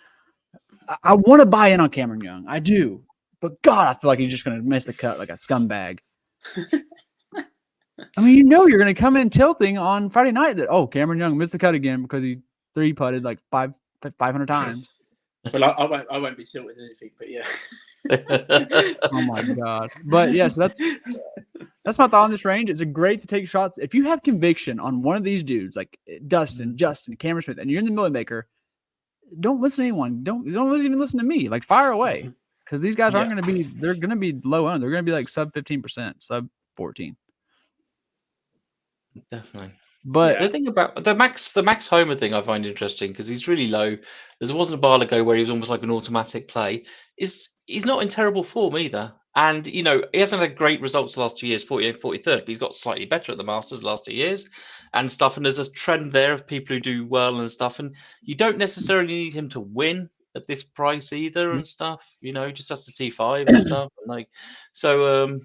I want to buy in on Cameron Young. I do, but God, I feel like he's just going to miss the cut like a scumbag. I mean, you're going to come in tilting on Friday night that, Cameron Young missed the cut again because he 3-putted like 500 times. Well, I won't be tilting anything, but yeah. Oh my God. But yes, that's my thought on this range. It's great to take shots. If you have conviction on one of these dudes, like Dustin, Justin, Cameron Smith, and you're in the Millie Maker, don't listen to anyone. Don't even listen to me. Like fire away. Because these guys aren't going to be, they're going to be low owned. They're going to be like sub 15%, sub 14. Definitely. But the thing about the Max Homer thing I find interesting because he's really low. There wasn't a while ago where he was almost like an automatic play. He's not in terrible form either. And, he hasn't had great results the last 2 years, 48th, 43rd, but he's got slightly better at the Masters the last 2 years and stuff. And there's a trend there of people who do well and stuff. And you don't necessarily need him to win. at this price either and stuff. Just has the T5 and stuff. And so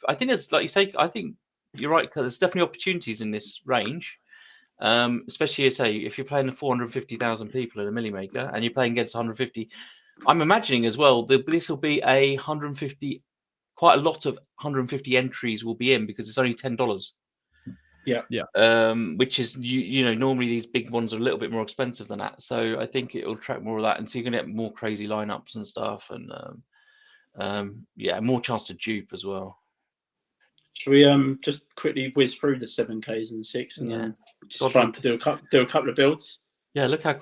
I think it's like you say. I think you're right, because there's definitely opportunities in this range. Especially say if you're playing the 450,000 people in a milli maker and you're playing against 150. I'm imagining as well that this will be a 150. Quite a lot of 150 entries will be in because it's only $10. Yeah. Which is normally these big ones are a little bit more expensive than that. So I think it will attract more of that, and so you're gonna get more crazy lineups and stuff, and more chance to dupe as well. Should we just quickly whiz through the 7Ks and the 6 and then just try and do a couple of builds? Yeah, look how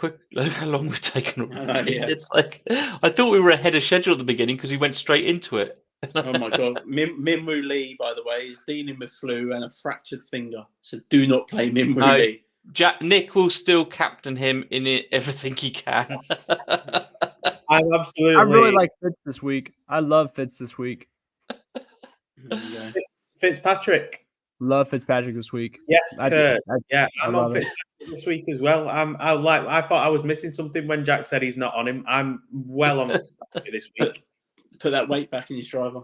long we've taken already. Yeah. It's like I thought we were ahead of schedule at the beginning because we went straight into it. Oh my god. Minwoo Lee, by the way, is dealing with flu and a fractured finger. So do not play Minwoo Lee. Nick will still captain him in everything he can. I really like Fitz this week. I love Fitz this week. Fitzpatrick. Love Fitzpatrick this week. Yes, Kurt. I'm on it. Fitzpatrick this week as well. I thought I was missing something when Jack said he's not on him. I'm well on Fitzpatrick this week. Put that weight back in his driver.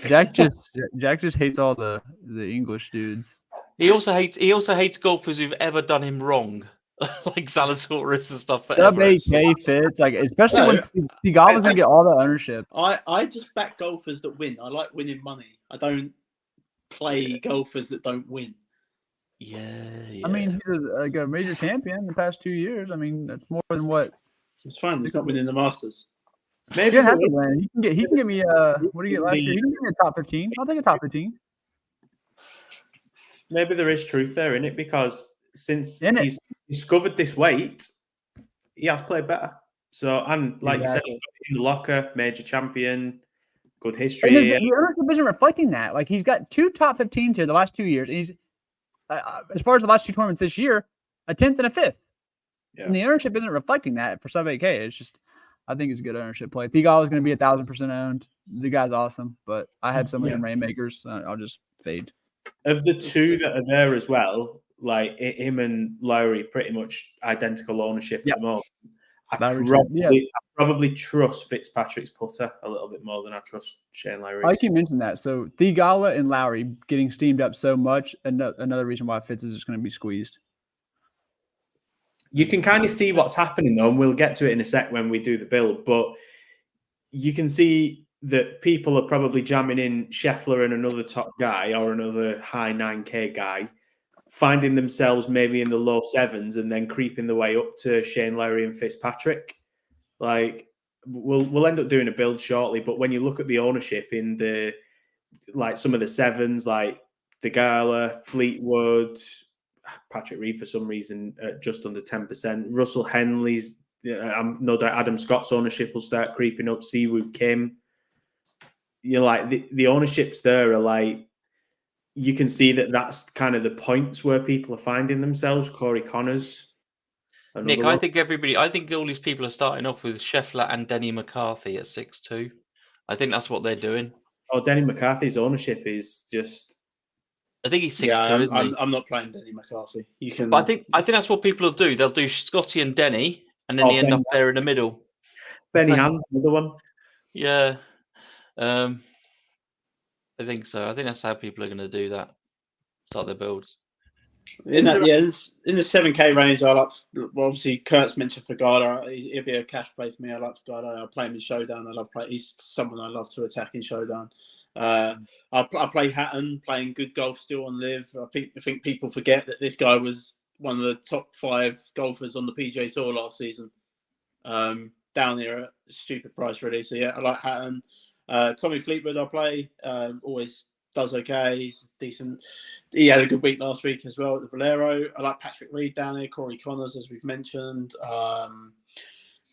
Jack just hates all the English dudes. He also hates golfers who've ever done him wrong, like Zalatoris and stuff. Sub 8K Fitz, especially when Theegala's gonna get all the ownership. I just back golfers that win. I like winning money. I don't play golfers that don't win. Yeah. I mean, he's a major champion in the past 2 years. I mean, that's more than what. It's fine. He's not winning the Masters. Maybe he can get me. What did he get last year? He can get me a top 15. I'll take a top 15. Maybe there is truth there in it, because since he's discovered this weight, he has played better. So, and like you said, he's got in the locker, major champion, good history. And the ownership isn't reflecting that. Like, he's got 2 top 15s here the last 2 years, and he's as far as the last 2 tournaments this year, a 10th and a 5th. Yeah. And the ownership isn't reflecting that for sub 8K. It's just, I think it's a good ownership play. Theegala is going to be 1,000% owned. The guy's awesome, but I have so many rainmakers. I'll just fade. Of the two that are there as well, like him and Lowry, pretty much identical ownership at the moment. I probably trust Fitzpatrick's putter a little bit more than I trust Shane Lowry's. I like you mentioned that. So Theegala and Lowry getting steamed up so much, another reason why Fitz is just going to be squeezed. You can kind of see what's happening, though, and we'll get to it in a sec when we do the build, but you can see that people are probably jamming in Scheffler and another top guy or another high 9K guy, finding themselves maybe in the low 7s and then creeping the way up to Shane Lowry and Fitzpatrick. Like, we'll end up doing a build shortly, but when you look at the ownership in the, like some of the 7s, like Theegala, Fleetwood, Patrick Reed for some reason just under 10%. Russell Henley's, no doubt Adam Scott's ownership will start creeping up. Siwoo Kim. Like the ownerships there are like, you can see that's kind of the points where people are finding themselves. Corey Connors. Nick, I think all these people are starting off with Scheffler and Denny McCarthy at 6-2. I think that's what they're doing. Oh, Denny McCarthy's ownership is just... I think he's 6-2, isn't he? I'm not playing Denny McCarthy. You can. But I think that's what people will do. They'll do Scotty and Denny, and then they end up there in the middle. Benny Hand's another one. Yeah. I think so. I think that's how people are going to do that. Start their builds. In the 7K range, I like. Well, obviously, Kurt's mentioned Fagada. He'll be a cash play for me. I like Fagada. I play him in Showdown. He's someone I love to attack in Showdown. I play Hatton, playing good golf still on Live. I think people forget that this guy was one of the top 5 golfers on the PGA Tour last season. Down here at a stupid price, really. So yeah, I like Hatton. Tommy Fleetwood, I play. Always does okay. He's decent. He had a good week last week as well at the Valero. I like Patrick Reed down there. Corey Connors, as we've mentioned.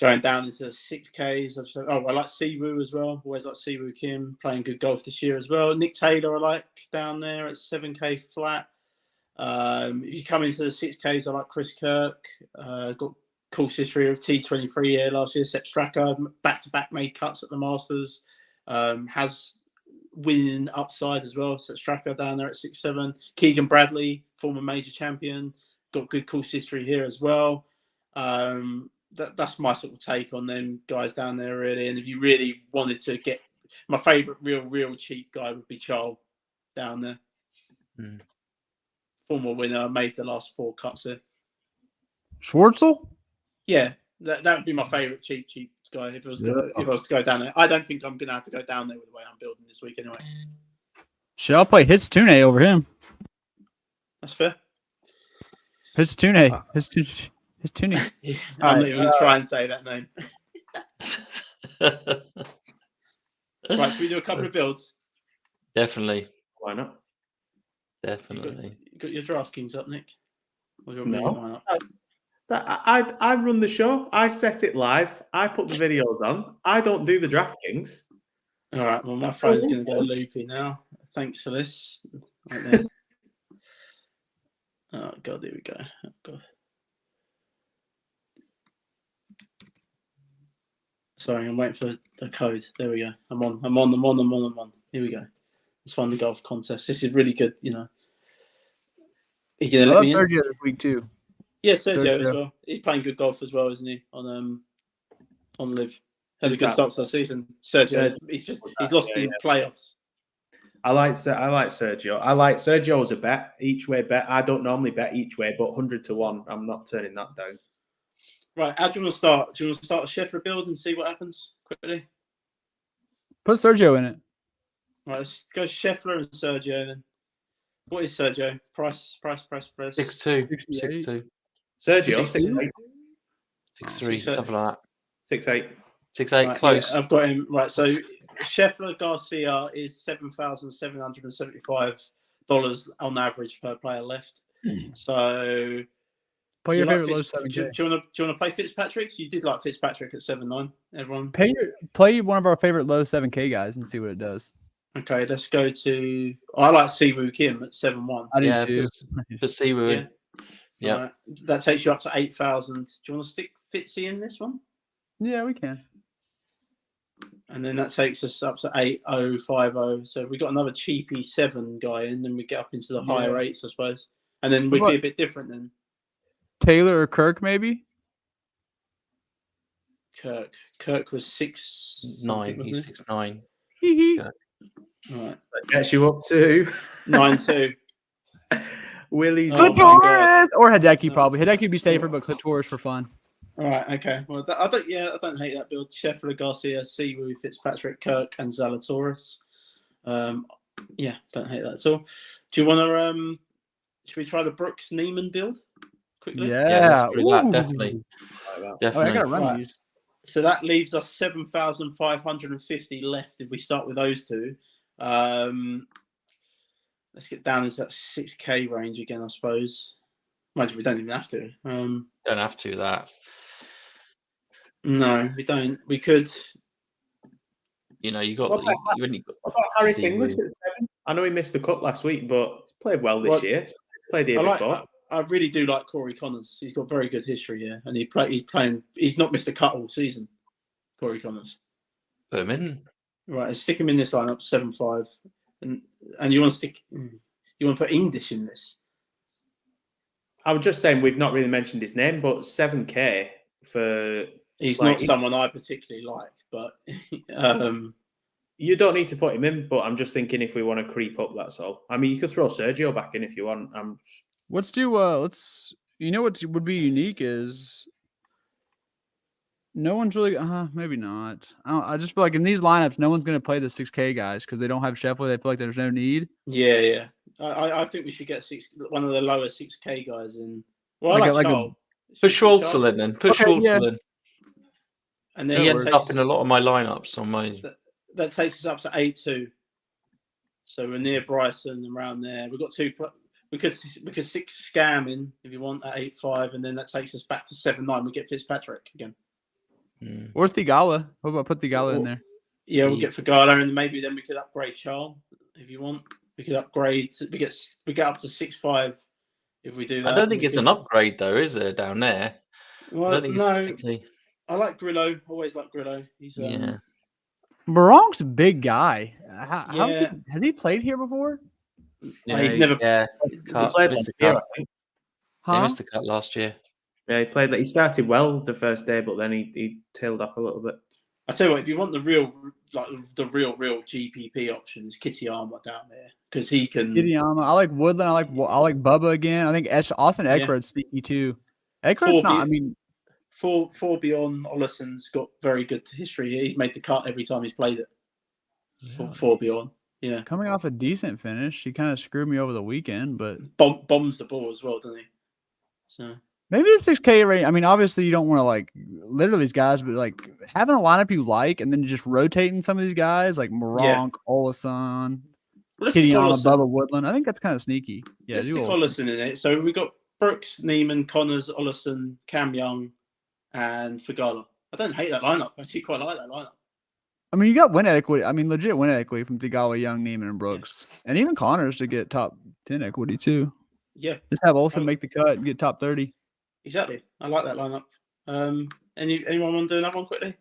Going down into 6Ks. I like Siwoo as well. Always like Siwoo Kim, playing good golf this year as well. Nick Taylor, I like down there at 7K flat. If you come into the 6Ks, I like Chris Kirk. Got course history of T23 here last year. Sepp Straka, back-to-back made cuts at the Masters. Has winning upside as well. Sepp Straka down there at 6-7. Keegan Bradley, former major champion. Got good course history here as well. that's my sort of take on them guys down there, really. And if you really wanted to get my favourite real cheap guy would be Charles down there. Former winner, made the last 4 cuts here. Schwartzel? Yeah, that would be my favourite cheap guy if I was to go down there. I don't think I'm going to have to go down there with the way I'm building this week anyway. Shit, I'll play Histune over him. That's fair. Histune. I'm not even going to try and say that name. Right, should we do a couple of builds? Definitely. Why not? Definitely. You got your DraftKings up, Nick? Or your No. mine up? I run the show. I set it live. I put the videos on. I don't do the DraftKings. All right. Well, my phone's going to go loopy now. Thanks for this. Right there. Oh God, here we go. Oh, God. Sorry, I'm waiting for the code. There we go. I'm on. Here we go. Let's find the golf contest. This is really good, you know. Are you gonna let me in? Sergio this week too. Yeah, Sergio as well. He's playing good golf as well, isn't he? On Live. Had a good start to the season. Sergio, he's lost in playoffs. I like Sergio. I like Sergio as a bet, each way bet. I don't normally bet each way, but 100 to 1, I'm not turning that down. Right, how do you want to start? Do you want to start a Sheffield build and see what happens quickly? Put Sergio in it. Right, let's go Scheffler and Sergio then. What is Sergio? Price. 6'2". Sergio, 6'2". 6'3", something like that. 6'8". 6'8", Right, close. Yeah, I've got him. Right, so Scheffler Garcia is $7,775 on average per player left. So Play your you favorite like low Fitz- 7K. do you want to play Fitzpatrick? You did like Fitzpatrick at 7-9. Everyone. Play one of our favorite low 7K guys and see what it does. Okay, let's go to. I like Siwoo Kim at 7-1. I do too. For Siwoo. Yeah. Right, that takes you up to 8,000. Do you want to stick Fitzy in this one? Yeah, we can. And then that takes us up to 8,050. So we got another cheapy 7 guy in, then we get up into the higher 8s, I suppose. And then we'd be a bit different then. Taylor or Kirk, maybe? Kirk was 6'9". He's 6'9". Right. That gets you up to 9-2. Willie's. Clitoris! Or Hideki, probably. Hideki would be safer, but Clitoris for fun. All right, okay. Well, I don't hate that build. Scheffler, Garcia, Siwoo, Fitzpatrick, Kirk, and Zalatoris. Yeah, don't hate that at all. Do you want to? Should we try the Brooks Neiman build quickly? Yeah, let's do that, definitely. I gotta run these. So that leaves us 7,550 left if we start with those two. Let's get down into that 6K range again, I suppose. Mind you, we don't even have to. Don't have to that. No, we don't. We could. You know, you got. What about Harris English at 7? I know he missed the cut last week, but played well this year. Played here before. I really do like Corey Connors. He's got very good history here, and he's not missed a cut all season. Corey Connors. Put him in. Right, let's stick him in this lineup 7-5, and you want to put English in this. I was just saying we've not really mentioned his name, but 7K for. He's not someone I particularly like, but you don't need to put him in. But I'm just thinking if we want to creep up, that's all. I mean, you could throw Sergio back in if you want. Let's do. You know what would be unique is no one's really. Maybe not. I just feel like in these lineups, no one's going to play the 6K guys because they don't have Scheffler. They feel like there's no need. Yeah. I think we should get one of the lower 6K guys in. Well, I like Charles. Put Schwartzel in then. Put Schwartzel in. And then he ends up in a lot of my lineups on my. That takes us up to 8-2. So we're near Bryson and around there. We've got 2. We could stick Scam in if you want at 8-5, and then that takes us back to 7-9. We get Fitzpatrick again. Or Thigala. What about put Thigala in there? Yeah, we'll get Thigala, and maybe then we could upgrade Charles if you want. We could upgrade. We get up to 6-5 if we do that. I don't think it's an upgrade though, is there down there? Well, I don't think it's particularly. I like Grillo. Always like Grillo. He's Barong's a big guy. Has he played here before? Yeah, he's never. Yeah, He played last year, I think. He missed the cut last year. Yeah, he played. He started well the first day, but then he tailed off a little bit. I tell you what, if you want the real GPP option, is Kitayama down there because he can. Kitayama. I like Woodland. I like Bubba again. I think Austin Eckrod's sneaky too. Eckrod's not. I mean, 4 beyond Ollison's got very good history. He's made the cut every time he's played it. 4 beyond. Yeah. Coming off a decent finish, he kind of screwed me over the weekend, but bombs the ball as well, doesn't he? So maybe the 6K range. I mean, obviously you don't want to like literally these guys, but like having a lineup you like and then just rotating some of these guys like Moronk, Olison, Kitayama, Bubba, Woodland. I think that's kind of sneaky. Yeah, let's stick Olison in it. So we got Brooks, Neiman, Connors, Olison, Cam Young, and Fagala. I don't hate that lineup. I actually quite like that lineup. I mean, you got win equity. I mean, legit win equity from Thigala, Young, Neiman, and Brooks, and even Connors to get top 10 equity too. Yeah, just have Olsen make the cut and get top 30. Exactly, I like that lineup. Anyone want to do another one quickly?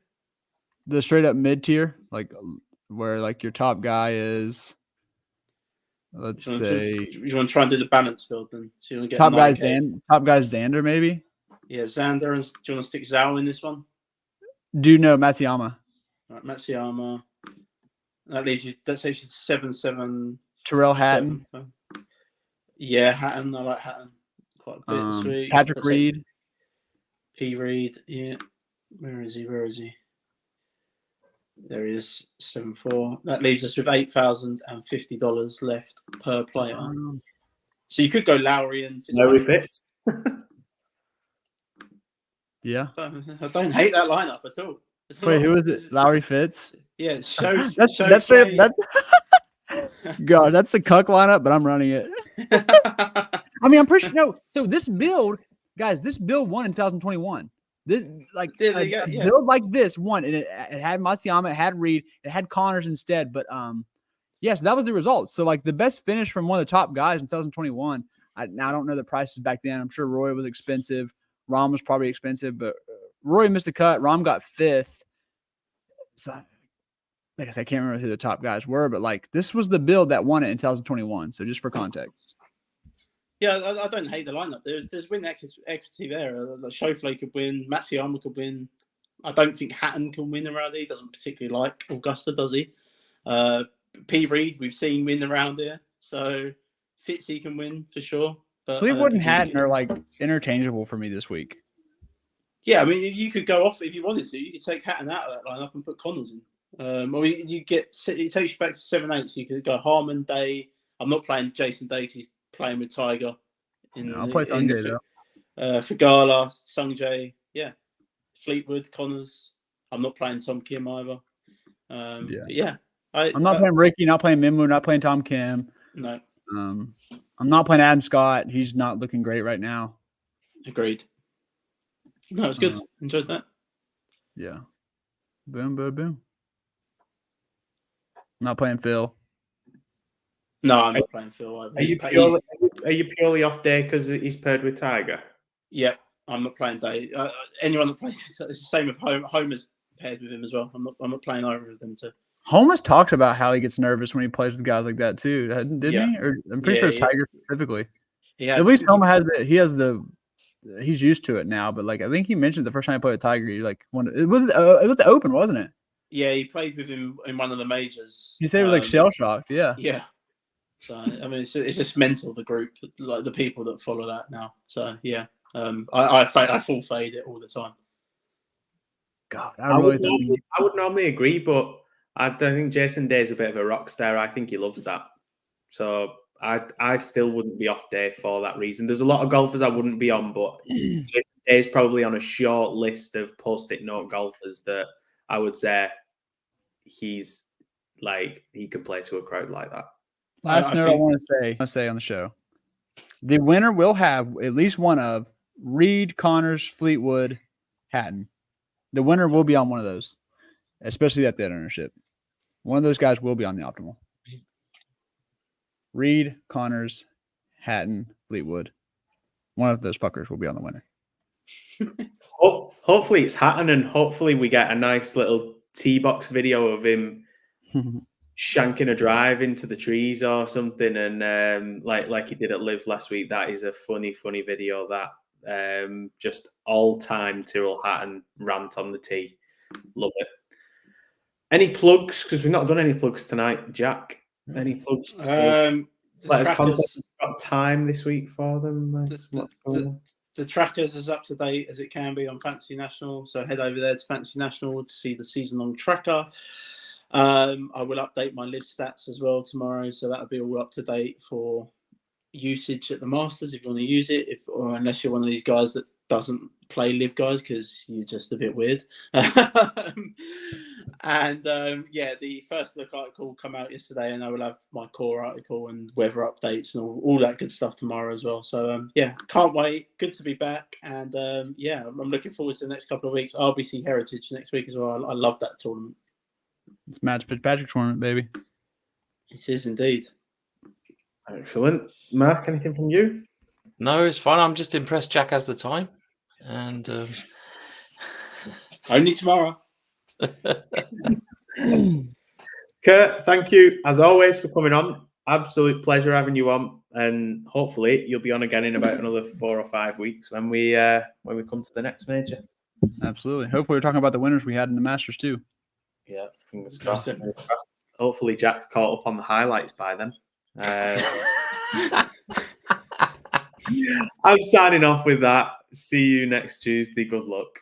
The straight up mid tier, like where like your top guy is. Let's say you want to try and do the balance build then. So you want to get top guy Xander maybe. Yeah, Xander. And do you want to stick Zhao in this one? Matsuyama. Right, Matsuyama. That leaves you. That saves you 7-7. Terrell Hatton. Yeah, Hatton. I like Hatton quite a bit this week. Patrick Reed. P. Reed. Yeah. Where is he? There he is. 7-4. That leaves us with $8,050 left per player. So you could go Lowry and Lowry Fitz. Yeah. I don't hate that lineup at all. Wait, who is it? Lowry Fitz? Yeah, that's straight. God, that's the cuck lineup, but I'm running it. I mean, I'm pretty sure. No, so this build, guys, this build won in 2021. This build like this won, and it had Matsuyama, it had Reed, it had Connors instead. But so that was the result. So like the best finish from one of the top guys in 2021. I don't know the prices back then. I'm sure Roy was expensive. Rom was probably expensive, but Roy missed a cut. Rom got 5th. So, like I said, I can't remember who the top guys were, but like this was the build that won it in 2021. So just for context. Yeah, I don't hate the lineup. There's win equity there. Like Schauffele could win. Matsuyama could win. I don't think Hatton can win around here. He doesn't particularly like Augusta, does he? P. Reed, we've seen win around here. So Fitzy can win for sure. But Fleetwood and Hatton are like interchangeable for me this week. Yeah, I mean, you could go off if you wanted to. You could take Hatton out of that lineup and put Connors in. Or it takes you back to 7-8. So you could go Harmon, Day. I'm not playing Jason Day because he's playing with Tiger. I'll play Sungjae though. Fagala, Sungjae, yeah. Fleetwood, Connors. I'm not playing Tom Kim either. I'm not playing Ricky, not playing Minwoo, not playing Tom Kim. No. I'm not playing Adam Scott. He's not looking great right now. Agreed. No, it's good. Enjoyed that. Yeah. Boom, boom, boom. I'm not playing Phil. No, I'm not playing Phil either. Are you purely off day because he's paired with Tiger? Yeah, I'm not playing Day. Anyone that plays, it's the same with Homer's paired with him as well. I'm not playing either of them too. Holmes talks about how he gets nervous when he plays with guys like that too, didn't he? Or I'm pretty sure it's Tiger specifically. At least Homer has he's used to it now. But like I think he mentioned the first time I played with Tiger, it was the Open, wasn't it? Yeah, he played with him in one of the majors. He said he was like shell shocked. Yeah. Yeah. So I mean, it's just mental. The group, like the people that follow that now. So yeah, I full fade it all the time. God, I would normally agree, but I don't think Jason Day is a bit of a rock star. I think he loves that. So I still wouldn't be off Day for that reason. There's a lot of golfers I wouldn't be on, but Jason Day is probably on a short list of post-it note golfers that I would say he's like he could play to a crowd like that. Last note I want to say on the show. The winner will have at least one of Reed, Connors, Fleetwood, Hatton. The winner will be on one of those, especially at that ownership. One of those guys will be on the optimal. Reed, Connors, Hatton, Fleetwood. One of those fuckers will be on the winner. Hopefully it's Hatton, and hopefully we get a nice little tee box video of him shanking a drive into the trees or something, and like he did at Live last week. That is a funny video. Just all-time Tyrrell Hatton rant on the tee. Love it. Any plugs? Because we've not done any plugs tonight, Jack. Any plugs? Let us contact. Got time this week for them. What's going on? The trackers is up to date as it can be on Fantasy National, so head over there to Fantasy National to see the season-long tracker. I will update my live stats as well tomorrow, so that'll be all up to date for usage at the Masters if you want to use it, or unless you're one of these guys that doesn't play live guys because you're just a bit weird. The first look article will come out yesterday, and I will have my core article and weather updates and all that good stuff tomorrow as well. So can't wait. Good to be back, and I'm looking forward to the next couple of weeks. RBC Heritage next week as well. I love that tournament. It's Match Fitzpatrick tournament, baby. It is indeed. Excellent. Mark, anything from you? No, it's fine. I'm just impressed Jack has the time. And only tomorrow. Kurt, thank you as always for coming on. Absolute pleasure having you on, and hopefully you'll be on again in about another 4 or 5 weeks when we come to the next major. Absolutely. Hopefully we're talking about the winners we had in the Masters too. Yeah, fingers crossed. Hopefully Jack's caught up on the highlights by then. I'm signing off with that. See you next Tuesday. Good luck.